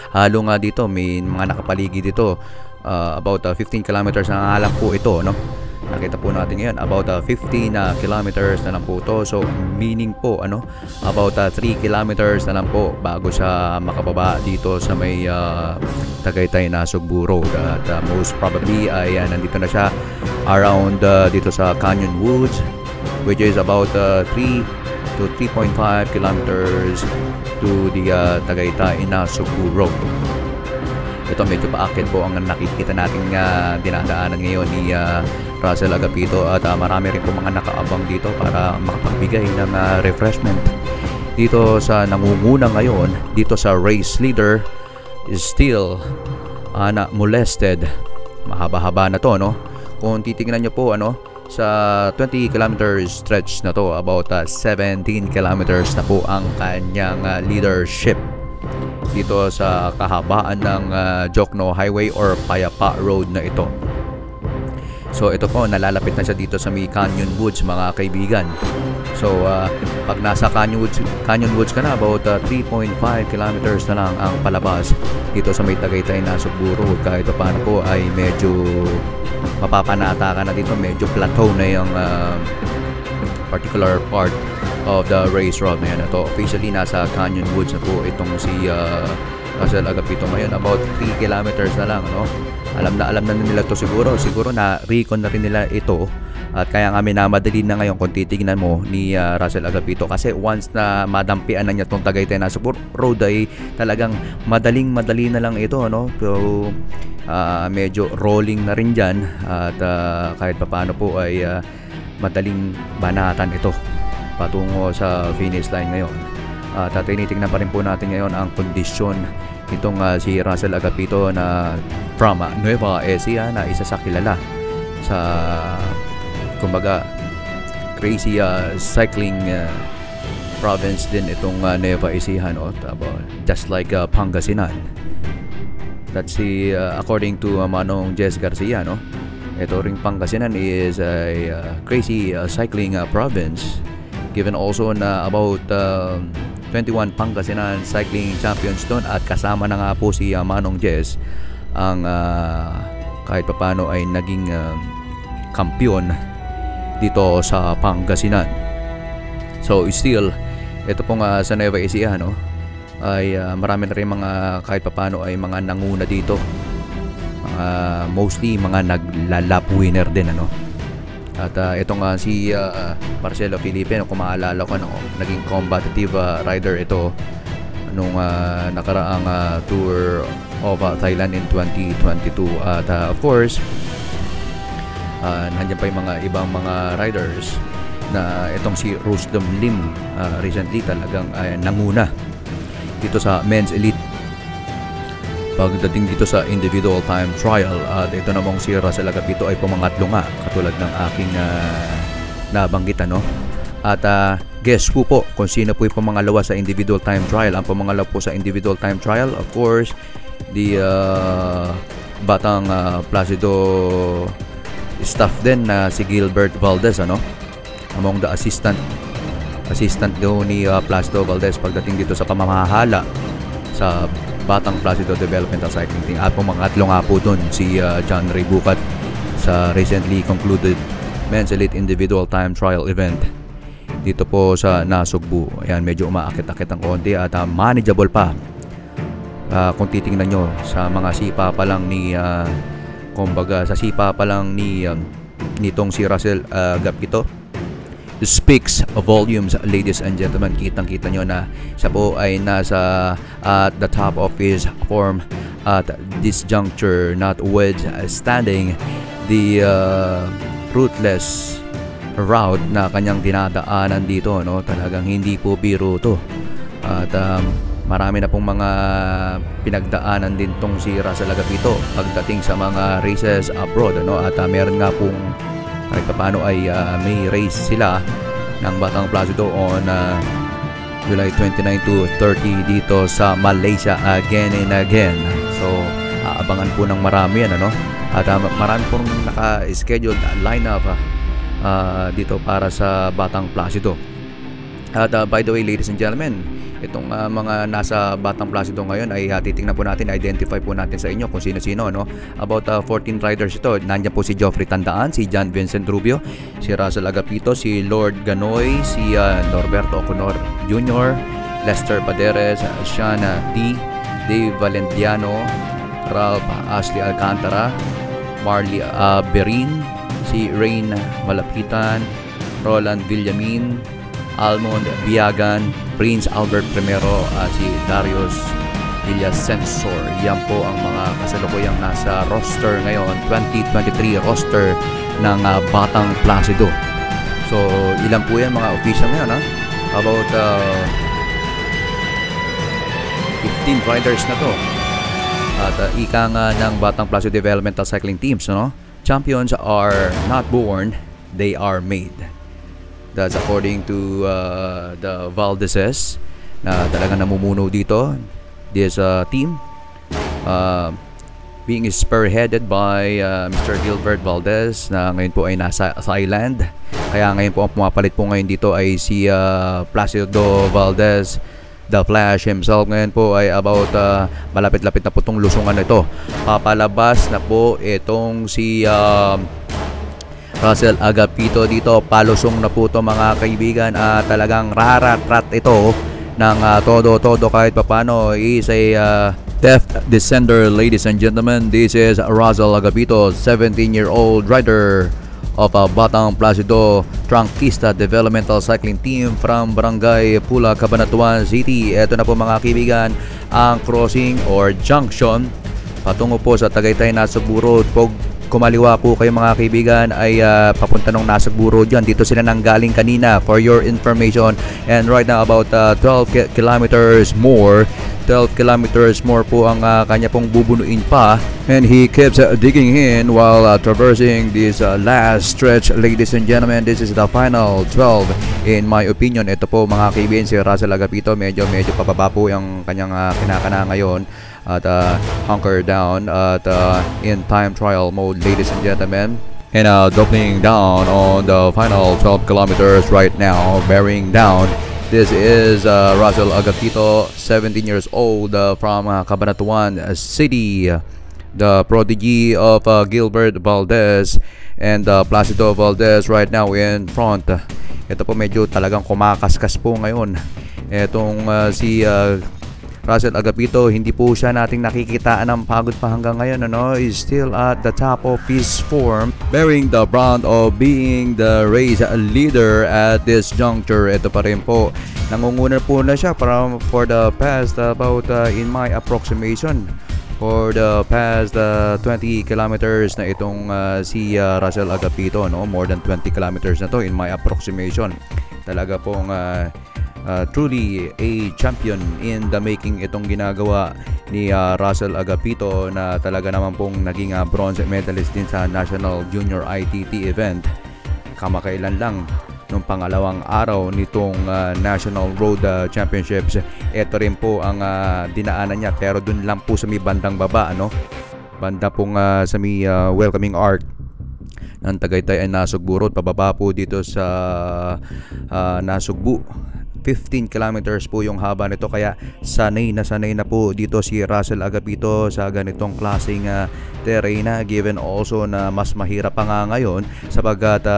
Halo nga dito, may mga nakapaligid dito, about 15 kilometers na lang po ito, no? Nakita po natin ngayon, about 15 kilometers na lang po ito. So meaning po, ano, about 3 kilometers na lang po bago sa makababa dito sa may Tagaytay na Cebu Road. At most probably ay nandito na siya around dito sa Canyon Woods, which is about 3 to 3.5 kilometers to the Tagaytay na Cebu Road. Ito medyo paakit po ang nakikita natin dinadaanan ngayon ni Russell Agapito. At marami rin po mga nakaabang dito para makapagbigay ng refreshment dito sa nangunguna ngayon dito sa race leader. Is still molested. Mahaba-haba na to, no? Kung titingnan nyo po, ano, sa 20 kilometers stretch na to, about 17 kilometers na po ang kanyang leadership dito sa kahabaan ng Jokno Highway or Payapa Road na ito. So ito po, nalalapit na siya dito sa may Canyon Woods, mga kaibigan. So pag nasa Canyon Woods ka na, about 3.5 kilometers na lang ang palabas dito sa may Tagaytay na Cebu Road. Kahit paano po ay medyo mapapanata ka na dito, medyo plateau na yung particular part of the race road na yan. Ito officially nasa Canyon Woods na po itong si Russell Agapito ngayon. About 3 kilometers na lang, no? Alam na nila to siguro na recon na rin nila ito. At kaya nga minamadali na ngayon kung titignan mo ni Russell Agapito, kasi once na madampian na niya itong Tagaytay na Cebu Road ay talagang madali na lang ito, no? So medyo rolling na rin dyan. At kahit paano po ay madaling banatan ito patungo sa finish line ngayon. At tinitingnan pa rin po natin ngayon ang kondisyon itong si Russell Agapito na from Nueva Ecija, na isa sa kilala sa kumbaga crazy cycling province din itong Nueva Ecija, no? Just like Pangasinan. That's according to Manong Jess Garcia, no? Ito ring Pangasinan is a crazy cycling province, given also na about 21 Pangasinan cycling champions doon. At kasama na nga po si Manong Jess ang kahit papano ay naging kampiyon dito sa Pangasinan. So still, ito pong sa Nueva Ecija, no, ay marami na rin mga kahit papano ay mga nanguna dito. Mostly mga naglalap winner din, ano. At itong si Marcelo Felipe, kung maalala ko, no, naging competitive rider ito nung nakaraang tour of Thailand in 2022. At of course, nandiyan pa yung mga ibang mga riders na itong si Rustam Lim recently talagang nanguna dito sa men's elite pagdating dito sa individual time trial. At ito namang si Russell Agapito ay pumangatlo nga katulad ng aking nabanggit at guess po kung sino po yung pamangalawa sa individual time trial. Ang pamangalawa po sa individual time trial, of course, the batang Placido staff din na si Gilbert Valdez among the assistant daw ni Placido Valdez pagdating dito sa pamamahala sa batang Placido Developmental Cycling Team. At pumangatlo nga po dun si John Ray Bukat sa recently concluded men's elite individual time trial event dito po sa Nasugbu. Ayan, medyo umaakit-akit ang konti at manageable pa kung titingnan nyo sa mga sipa pa lang ni nitong si Russell Agapito. Speaks volumes, ladies and gentlemen. Kitang-kita nyo na siya po ay nasa at the top of his form at this juncture, notwithstanding the ruthless route na kanyang dinadaanan dito, talagang hindi po biro to. At marami na pong mga pinagdaanan din tong si Russell Agapito pagdating sa mga races abroad, at meron nga pong kahit paano ay may race sila ng Batang Placido on July 29 to 30 dito sa Malaysia again and again. So aabangan po ng marami yan, at marami pong naka-scheduled lineup dito para sa Batang Placido. At by the way, ladies and gentlemen, itong mga nasa Batang Placido ngayon ay titingnan po natin, identify po natin sa inyo kung sino-sino, about 14 riders ito. Nandiyan po si Geoffrey Tandaan, si John Vincent Rubio, si Russell Agapito, si Lord Ganoy, si Norberto Oconor Jr., Lester Paderes, Sean D, Dave Valentiano, Ralph Ashley Alcantara, Marley Berin, si Rain Malapitan, Roland Villamin, Almond Biagan, Prince Albert Primero, si Darius Villasensor. Yan po ang mga kasalukuyang nasa roster ngayon, 2023 roster ng Batang Placido. So ilan po yan mga official ngayon, about 15 riders na to. At ika nga ng Batang Placido Developmental Cycling Teams, champions are not born, they are made. That's according to the Valdezes na talagang namumuno dito. This team being spearheaded by Mr. Gilbert Valdez na ngayon po ay nasa Thailand. Kaya ngayon po ang pumapalit po ngayon dito ay si Placido Valdez, The Flash himself. Ngayon po ay about malapit-lapit na po itong lusungan na ito. Papalabas na po itong si Russell Agapito dito. Palusong na po ito mga kaibigan. Talagang rarat-rat ito ng todo-todo kahit papano. Is a deft descender, ladies and gentlemen. This is Russell Agapito, 17-year-old rider of Batang Placido Trunkista Developmental Cycling Team from Barangay Pula, Cabanatuan City. Ito na po mga kaibigan ang crossing or junction patungo po sa Tagaytay Nasugbu Road. Kumaliwa po kayo mga kaibigan ay papunta nung Nasugbu Road yan. Dito sila nanggaling kanina for your information. And right now about 12 kilometers more po ang kanya pong bubunuin pa. And he keeps digging in while traversing this last stretch, ladies and gentlemen. This is the final 12 in my opinion. Ito po mga kaibigan si Russell Agapito. Medyo pababa po yung kanyang kinakana ngayon. At hunker down at in time trial mode, ladies and gentlemen, and doubling down on the final 12 kilometers right now, bearing down. This is Russell Agapito, 17 years old, from Cabanatuan City, the prodigy of Gilbert Valdez and Placido Valdez right now in front. Ito po medyo talagang kumakaskas po ngayon itong si Russell Agapito. Hindi po siya nating nakikitaan ng pagod pa hanggang ngayon, is still at the top of his form, bearing the brand of being the race leader at this juncture. Ito pa rin po, nangunguna po na siya for the past about in my approximation for the past 20 kilometers na itong si Russell Agapito, no? More than 20 kilometers na to in my approximation. Talaga pong truly a champion in the making itong ginagawa ni Russell Agapito, na talaga naman pong naging bronze medalist din sa National Junior ITT event kamakailan lang nung pangalawang araw nitong National Road Championships. Ito rin po ang dinaanan niya, pero dun lang po sa may bandang baba, ano? Banda pong sa may welcoming arc ng Tagaytay ay Nasugbu Road, pababa po dito sa Nasugbu. 15 kilometers po yung haba nito, kaya sanay na po dito si Russell Agapito sa ganitong klaseng terrain, given also na mas mahirap pa nga ngayon sapagkat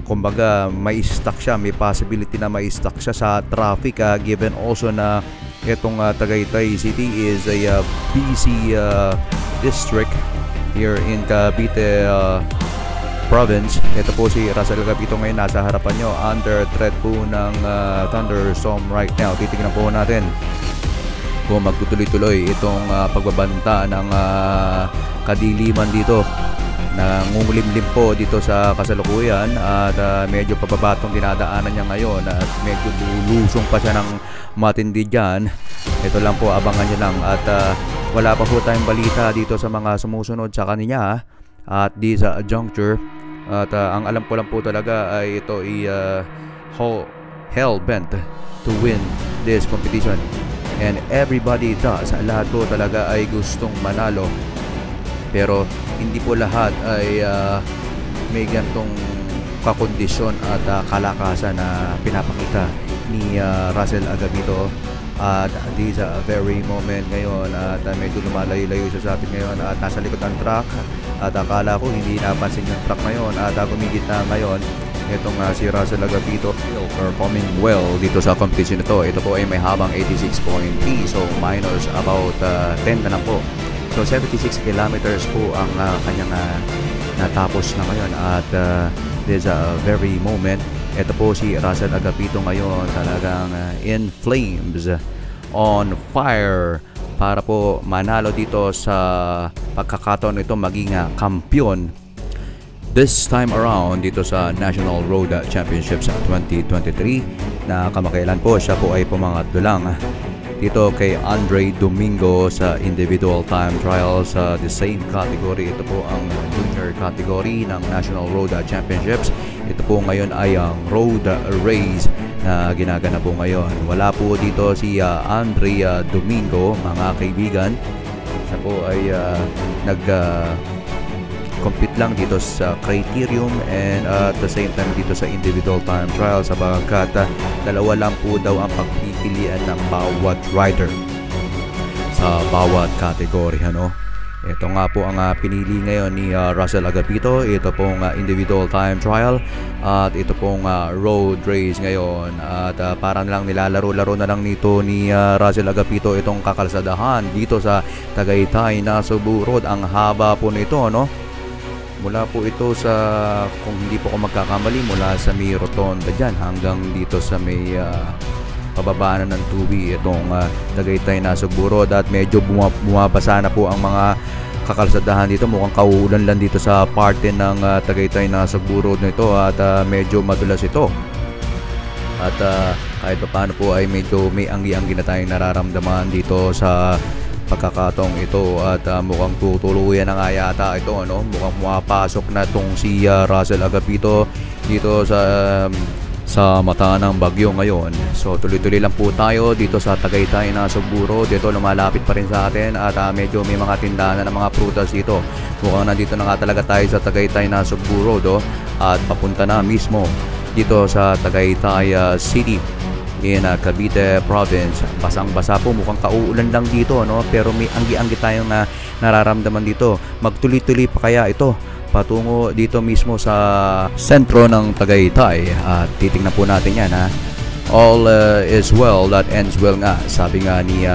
kumbaga may stuck siya, may possibility na may stuck siya sa traffic, given also na itong Tagaytay City is a busy district here in Cavite Province. Ito po si Russell Agapito ngayon, nasa harapan nyo, under threat po ng thunderstorm right now. Titignan po natin kung magtutuloy-tuloy itong pagbabanta ng kadiliman dito. Nangungulimlim po dito sa kasalukuyan at medyo pababatong dinadaanan niya ngayon at medyo lulusong pa siya ng matindi dyan. Ito lang po, abangan niya lang at wala pa po tayong balita dito sa mga sumusunod sa kanya at di sa juncture. At ang alam ko lang po talaga ay ito ay hell bent to win this competition, and everybody does. Lahat po talaga ay gustong manalo, pero hindi po lahat ay may gantong kakondisyon at kalakasan na pinapakita ni Russell Agapito. At this very moment ngayon at medyo lumalayo-layo siya sa atin ngayon at nasa likod ng truck at akala ko hindi napansin yung truck ngayon at gumigit na ngayon itong si Russell Agapito, performing well dito sa competition ito. Ito po ay may habang 86.3, so minus about 10 na lang po. So 76 kilometers po ang kanyang natapos na ngayon at this very moment. Ito po si Russell Agapito ngayon talagang in flames, on fire para po manalo dito sa pagkakataon ito maging kampiyon this time around dito sa National Road Championships 2023 na kamakailan po siya po ay pumangatlo lang dito kay Andre Domingo sa individual time trial sa the same category. Ito po ang junior category ng National Road Championships. Ito po ngayon ay ang road race na ginagana po ngayon. Wala po dito si Andre Domingo, mga kaibigan. Siya po ay compete lang dito sa criterium and at the same time dito sa individual time trial sapagkat dalawa lang po daw ang pagpipilian ng bawat rider sa bawat category, ano. Ito nga po ang pinili ngayon ni Russell Agapito. Ito pong individual time trial at ito pong road race ngayon at parang lang nilalaro-laro na lang nito ni Russell Agapito itong kakalsadahan dito sa Tagaytay Nasugbu Road. Ang haba po nito, no? Mula po ito sa, kung hindi po ako magkakamali, mula sa may rotonda dyan hanggang dito sa may pababaanan ng tubi itong Tagaytay Nasugbu Road at medyo bumabasa na po ang mga kakalsadahan dito. Mukhang kauulan lang dito sa parte ng Tagaytay Nasugbu Road nito at medyo madulas ito. At kahit pa paano po ay medyo may anggi-anggi na tayong nararamdaman dito sa pagkakataong ito at mukhang tutuluyan na nga yata ito, ano? Mukhang pumapasok na itong si Russell Agapito dito sa mata ng bagyo ngayon. So tuloy-tuloy lang po tayo dito sa Tagaytay Nasugbu Road. Dito lumalapit pa rin sa atin at medyo may mga tindahan ng mga prutas dito. Mukhang nandito na nga talaga tayo sa Tagaytay Nasugbu Road, oh, at papunta na mismo dito sa Tagaytay City in Cavite Province. Basang-basa po, mukhang kauulan lang dito, no? Pero may anggi-anggi tayong nararamdaman dito. Magtuloy-tuloy pa kaya ito patungo dito mismo sa sentro ng Tagaytay at titingnan po natin yan, ha. All is well that ends well nga, sabi nga ni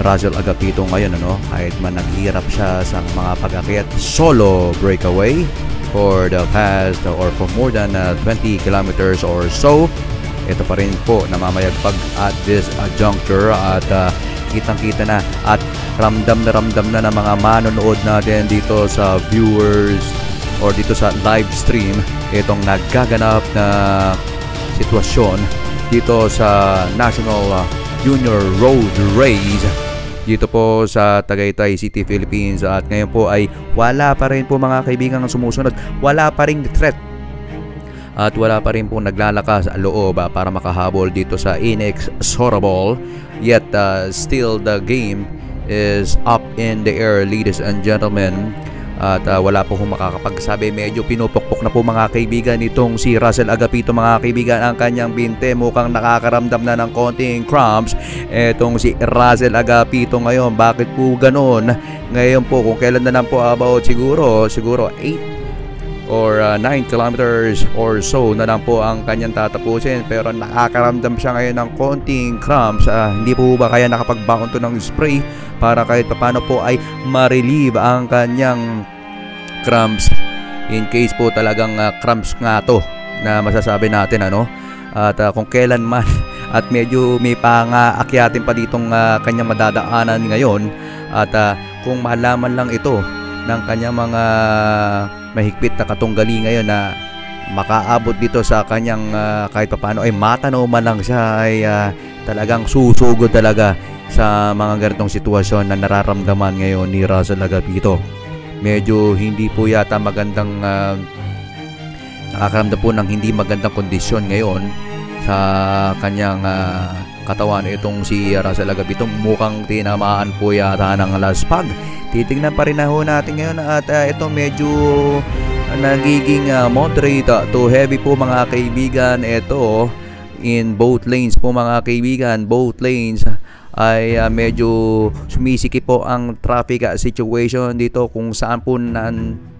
Russell Agapito ngayon, ano? Kahit man naghihirap siya sa mga pag-akyat solo breakaway for the past or for more than 20 kilometers or so, ito pa rin po namamayagpag at this juncture at kitang-kita na at ramdam na ng mga manonood natin dito sa viewers or dito sa live stream itong nagaganap na sitwasyon dito sa National Junior Road Race dito po sa Tagaytay City, Philippines. At ngayon po ay wala pa rin po mga kaibigan ang sumusunod, wala pa rin threat at wala pa rin po naglalakas ang loob para makahabol dito sa inexorable, yet still the game is up in the air, ladies and gentlemen. At wala po kung makakapagsabi, medyo pinupukpok na po mga kaibigan itong si Russell Agapito mga kaibigan ang kanyang binte, mukhang nakakaramdam na ng konting cramps itong si Russell Agapito ngayon. Bakit po ganon? Ngayon po kung kailan na lang po about siguro 8 or 9 kilometers or so na lang po ang kanyang tatapusin, pero nakakaramdam siya ngayon ng konting cramps. Hindi po ba kaya nakapagbaon to ng spray para kahit papano po ay ma-relieve ang kanyang cramps in case po talagang cramps nga to na masasabi natin at kung kailan man at medyo may pang-aakyatin pa ditong kanyang madadaanan ngayon at kung malaman lang ito ng kanyang mga mahigpit na katunggali ngayon na makaabot dito sa kanyang kahit papano ay matanaw man lang siya ay talagang susugod talaga sa mga ganitong sitwasyon na nararamdaman ngayon ni Russell Agapito. Medyo hindi po yata magandang nakakaramdam po ng hindi magandang kondisyon ngayon sa kanyang katawan itong si Russell Agapito. Mukhang tinamaan po yata ng laspag. Titingnan pa rin na ho natin ngayon at ito medyo nagiging moderate to heavy po mga kaibigan. Ito in both lanes po mga kaibigan, both lanes ay medyo sumisikip po ang traffic situation dito kung saan po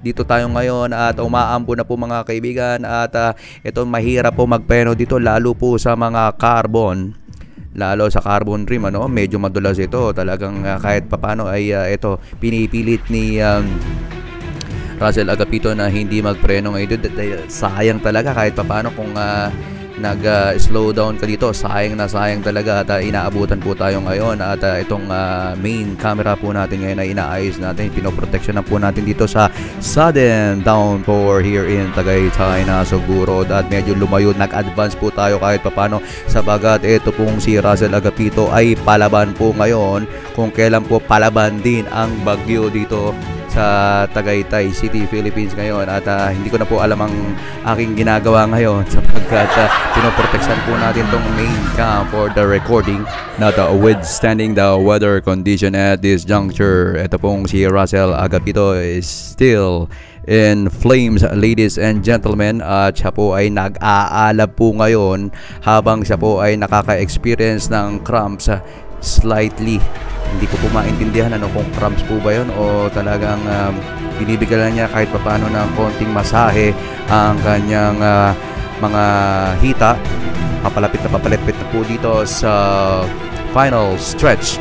dito tayo ngayon at umaambo na po mga kaibigan at ito mahirap po magpeno dito lalo po sa mga carbon, lalo sa carbon rim medyo madulas ito talagang kahit papano ay ito pinipilit ni Russell Agapito na hindi magpreno ngayon. Sayang talaga kahit papano kung nag-slow down ka dito, sayang na sayang talaga at inaabutan po tayo ngayon at itong main camera po natin ngayon ay inaayos natin, pinoprotection na po natin dito sa sudden downpour here in Tagaytay na Suguro at medyo lumayo, nag-advance po tayo kahit papano sabagat ito pong si Russell Agapito ay palaban po ngayon kung kailan po palaban din ang bagyo dito sa Tagaytay City, Philippines ngayon at hindi ko na po alam ang aking ginagawa ngayon sapagkat pinoproteksyon po natin tong main cam for the recording not withstanding the weather condition at this juncture. Ito pong si Russell Agapito is still in flames, ladies and gentlemen, at siya po ay nag-aalab po ngayon habang siya po ay nakaka-experience ng cramps slightly. Hindi ko po maintindihan kung cramps po ba yun o talagang binibigyan niya kahit papano ng konting masahe ang kanyang mga hita. Papalapit na po dito sa final stretch.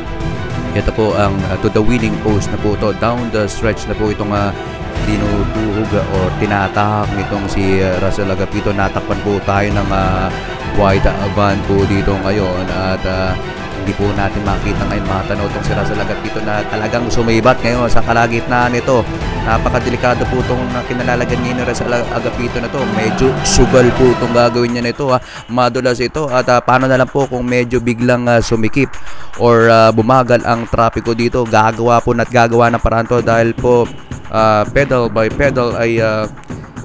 Ito po ang to the winning post na po to, down the stretch na po itong tinutuhog o tinatahak nitong si Russell Agapito. Natakpan po tayo ng wide van po dito ngayon at hindi po natin makita ngayon matanaw itong si Russell Agapito na talagang sumibat ngayon sa kalagitnaan nito. Napakadelikado po itong kinalalagyan ngayon ni Russell Agapito na to. Medyo sugal po itong gagawin niya nito madulas ito at paano na lang po kung medyo biglang sumikip or bumagal ang trapiko dito. Gagawa po at gagawa ng paraan to dahil po pedal by pedal ay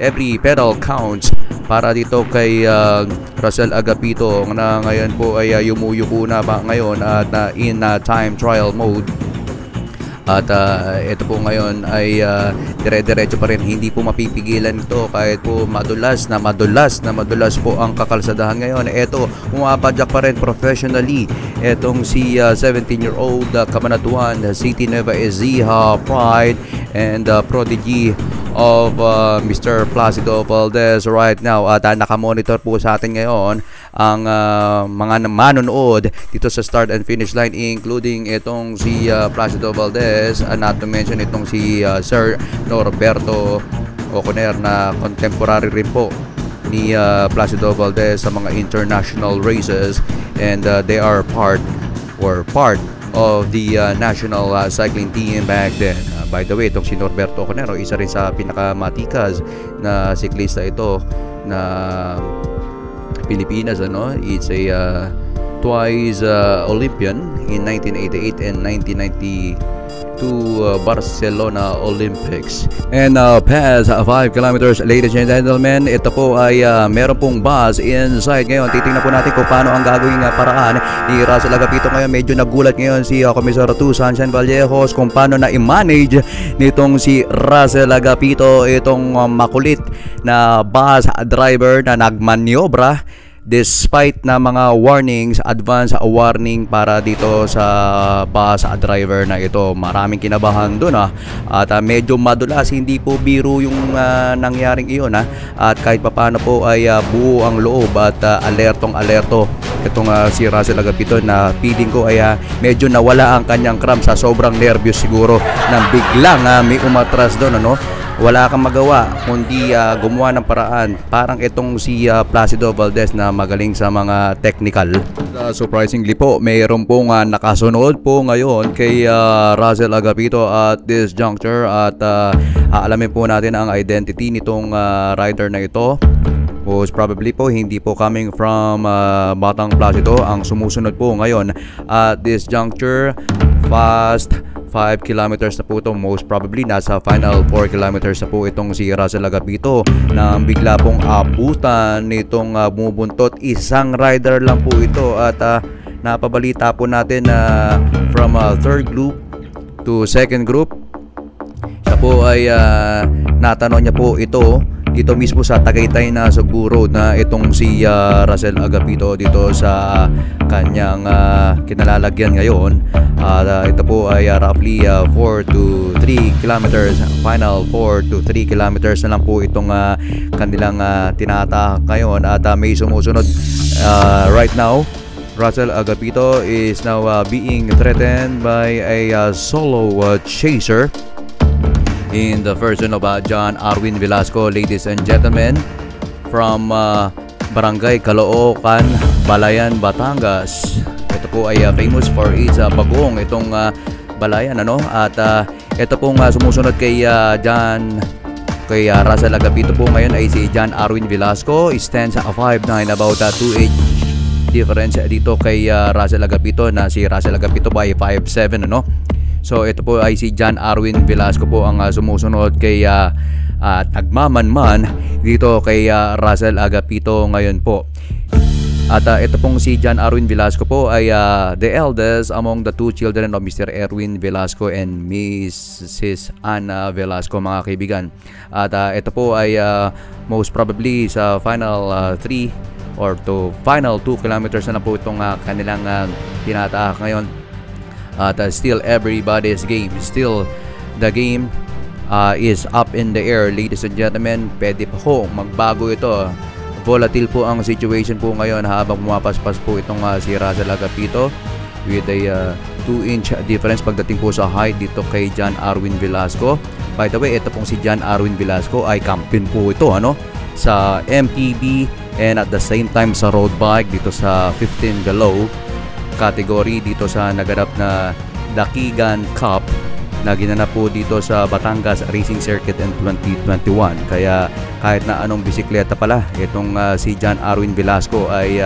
every pedal counts para dito kay Russell Agapito na ngayon po ay yumuyuko na ba ngayon at in time trial mode. At ito po ngayon ay dire-diretso pa rin, hindi po mapipigilan ito kahit po madulas po ang kakalsadahan ngayon. Ito, umapadyak pa rin professionally itong si 17-year-old Cabanatuan City Nueva Ecija pride and prodigy of Mr. Placido Valdez right now at nakamonitor po sa atin ngayon ang mga manonood dito sa start and finish line, including itong si Placido Valdez, not to mention itong si Sir Norberto Oconer na contemporary rin po ni Placido Valdez sa mga international races and they are part of the national cycling team back then. By the way, itong si Norberto Conero, isa rin sa pinakamatikas na siklista ito na Pilipinas, ano? It's a twice Olympian in 1988 and 1992 Barcelona Olympics. And past 5 kilometers, ladies and gentlemen, ito po ay meron pong bus inside ngayon. Titingnan po natin kung paano ang gagawing paraan ni Russell Agapito ngayon. Medyo nagulat ngayon si Commissar 2 Sunshine Vallejos kung paano na i-manage nitong si Russell Agapito, itong makulit na bus driver na nagmanyobra despite na mga warnings, advance warning para dito sa bus driver na ito. Maraming kinabahan doon at medyo madulas, hindi po biro yung nangyaring iyon at kahit papano po ay buo ang loob at alertong-alerto itong si Russell Agapito na feeling ko ay medyo nawala ang kanyang cramp sa sobrang nervyos siguro nang biglang may umatras doon, ano. Wala kang magawa kundi gumawa ng paraan. Parang itong si Placido Valdez na magaling sa mga technical. Surprisingly po, mayroon pong nakasunod po ngayon kay Russell Agapito at this juncture at aalamin po natin ang identity nitong rider na ito. Most probably po hindi po coming from Batang Placido ang sumusunod po ngayon at this juncture. Fast 5 kilometers na po ito. Most probably nasa final 4 kilometers na po itong si Russell Agapito nang bigla pong abutan nitong bumubuntot. Isang rider lang po ito at napabalita po natin na from third group to second group. Siya po ay natanong niya po ito dito mismo sa Tagaytay na Sugbo Road na itong si Russell Agapito dito sa kanyang kinalalagyan ngayon. Ito po ay roughly 4 to 3 kilometers, final 4 to 3 kilometers na lang po itong kanilang tinatahak ngayon at may sumusunod right now. Russell Agapito is now being threatened by a solo chaser in the person of John Arwin Velasco, ladies and gentlemen, from Barangay Caloocan, Balayan, Batangas. Ito po ay famous for its bagong itong Balayan, ano, at ito pong sumusunod kay Russell Agapito po ngayon ay si John Arwin Velasco. Stands 5'9", about 2'8" difference dito kay Russell Agapito na si Russell Agapito ba ay 5'7", ano. So ito po ay si John Arwin Velasco po ang sumusunod kay nagmamanman dito kay Russell Agapito ngayon po. At ito pong si John Arwin Velasco po ay the eldest among the two children of Mr. Erwin Velasco and Mrs. Ana Velasco, mga kaibigan. At ito po ay most probably sa final 3 or to final 2 kilometers na po itong kanilang tinataak ngayon. At still everybody's game, still the game is up in the air, ladies and gentlemen. Pwede pa ho magbago ito. Volatile po ang situation po ngayon habang pumapaspas po itong si Russell Agapito with a 2-inch difference pagdating po sa height dito kay John Arwin Velasco. By the way, ito pong si John Arwin Velasco ay kampiyon po ito, ano, sa MTB and at the same time sa road bike dito sa 15 below category dito sa naganap na Dakigan Cup na ginanap po dito sa Batangas Racing Circuit in 2021. Kaya kahit na anong bisikleta pala itong si John Arwin Velasco ay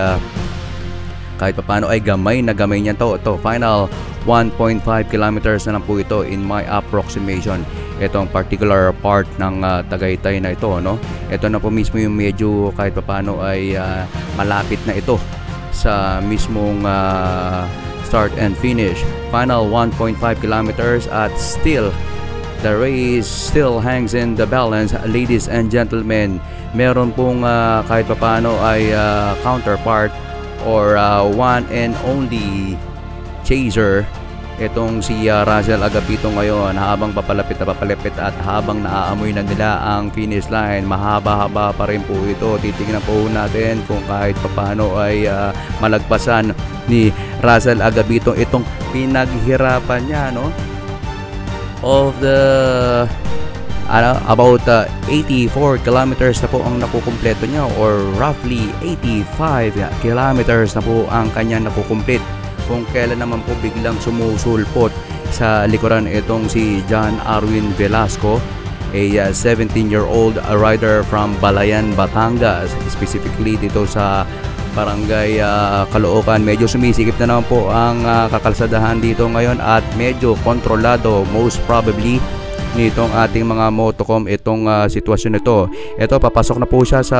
kahit paano ay gamay na gamay niya to. Final 1.5 kilometers na lang po ito in my approximation. Itong particular part ng Tagaytay na ito, no? Ito na po mismo yung medyo kahit paano ay malapit na ito sa mismong start and finish. Final 1.5 kilometers at still the race still hangs in the balance, ladies and gentlemen. Meron pong kahit paano ay counterpart or one and only chaser itong si Russell Agapito ngayon habang papalapit na papalapit at habang naaamoy na nila ang finish line. Mahaba-haba pa rin po ito. Titingnan po natin kung kahit paano ay malagpasan ni Russell Agapito itong pinaghirapan niya, no? Of the about 84 kilometers na po ang nakukumpleto niya or roughly 85 kilometers na po ang kanyang nakukumplete kung kailan naman po biglang sumusulpot sa likuran itong si John Arwin Velasco, a 17-year-old rider from Balayan, Batangas, specifically dito sa Barangay Caloocan. Medyo sumisikip na naman po ang kakalsadahan dito ngayon at medyo kontrolado most probably nitong ating mga motocom itong sitwasyon nito. Ito, papasok na po siya sa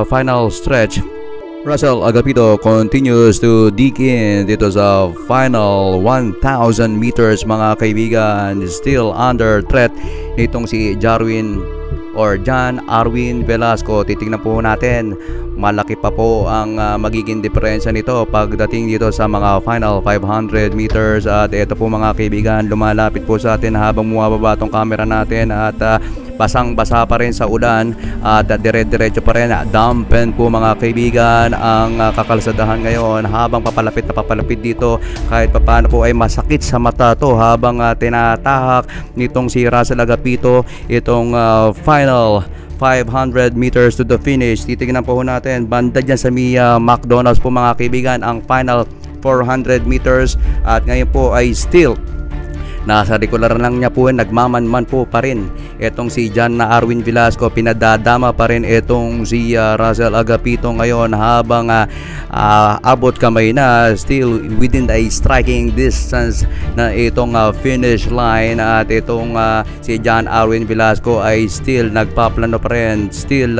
final stretch. Russell Agapito continues to dig in dito sa final 1,000 meters mga kaibigan. Still under threat nitong si John Arwin Velasco. Titingnan po natin, malaki pa po ang magiging diferensya nito pagdating dito sa mga final 500 meters. At ito po mga kaibigan, lumalapit po sa atin habang bumababa tong camera natin at basang-basa pa rin sa ulan at dire-diretso pa rin, dampen po mga kaibigan ang kakalsadahan ngayon habang papalapit na papalapit dito. Kahit papaano po ay masakit sa mata to habang tinatahak nitong si Russell Agapito itong final 500 meters to the finish. Titignan po natin banda dyan sa Mia McDonald's po mga kaibigan ang final 400 meters at ngayon po ay still nasa regular lang niya po, nagmamanman po pa rin itong si John Arwin Velasco. Pinadadama pa rin itong si Russell Agapito ngayon habang abot kamay na, still within a striking distance na itong finish line. At itong si John Arwin Velasco ay still nagpaplano pa rin, still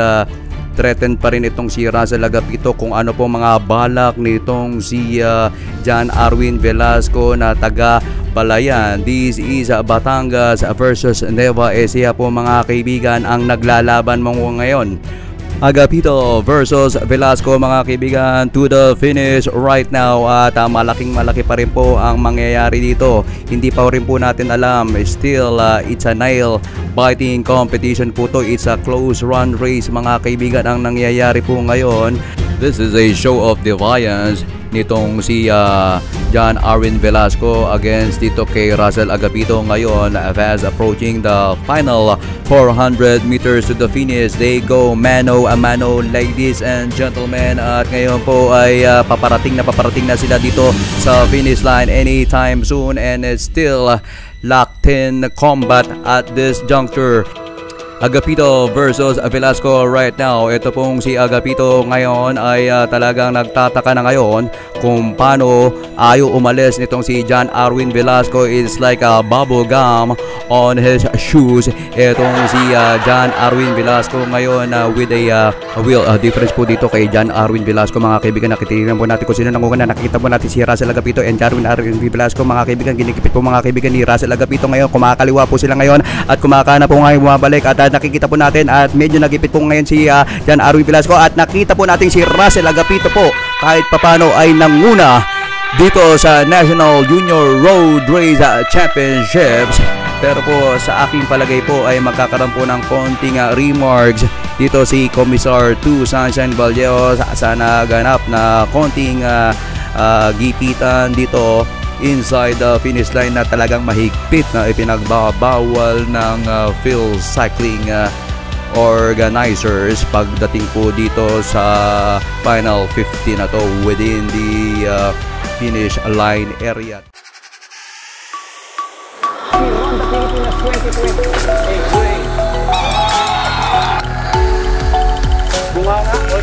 threatened pa rin itong si Russell Agapito kung ano po mga balak nitong si John Arwin Velasco na taga Balayan. This is Batangas versus Nueva Ecija po mga kaibigan ang naglalaban mo ngayon. Agapito versus Velasco mga kaibigan to the finish right now at malaki pa rin po ang mangyayari dito. Hindi pa rin po natin alam, still it's a nail biting competition po to, it's a close run race mga kaibigan ang nangyayari po ngayon. This is a show of defiance nitong si John Arwin Velasco against dito kay Russell Agapito ngayon as approaching the final 400 meters to the finish. They go mano a mano, ladies and gentlemen, at ngayon po ay paparating na sila dito sa finish line anytime soon, and it's still locked in combat at this juncture. Agapito versus Velasco right now. Ito pong si Agapito ngayon ay talagang nagtataka na ngayon kung paano ayaw umalis nitong si John Arwin Velasco. It's like a bubble gum on his shoes. Itong si John Arwin Velasco ngayon with a wheel difference po dito kay John Arwin Velasco mga kaibigan. Nakitinan po natin kung sino nangunguna. Nakikita po natin si Russell Agapito and John Arwin Velasco mga kaibigan. Ginikipit po mga kaibigan ni Russell Agapito ngayon. Kumakaliwa po sila ngayon at kumakana po ngayon bumabalik at nakikita po natin at medyo nagipit po ngayon si John Arwin Velasco at nakita po natin si Russell Agapito po kahit papano ay nanguna dito sa National Junior Road Race Championships. Pero po sa aking palagay po ay magkakaroon po ng konting remarks dito si Commissar 2 Sunshine Vallejo sa naganap na konting gipitan dito inside the finish line na talagang mahigpit na ipinagbabawal ng field cycling organizers pagdating po dito sa final 50 na to within the finish line area. Honda Pilipinas 2020 bunganga o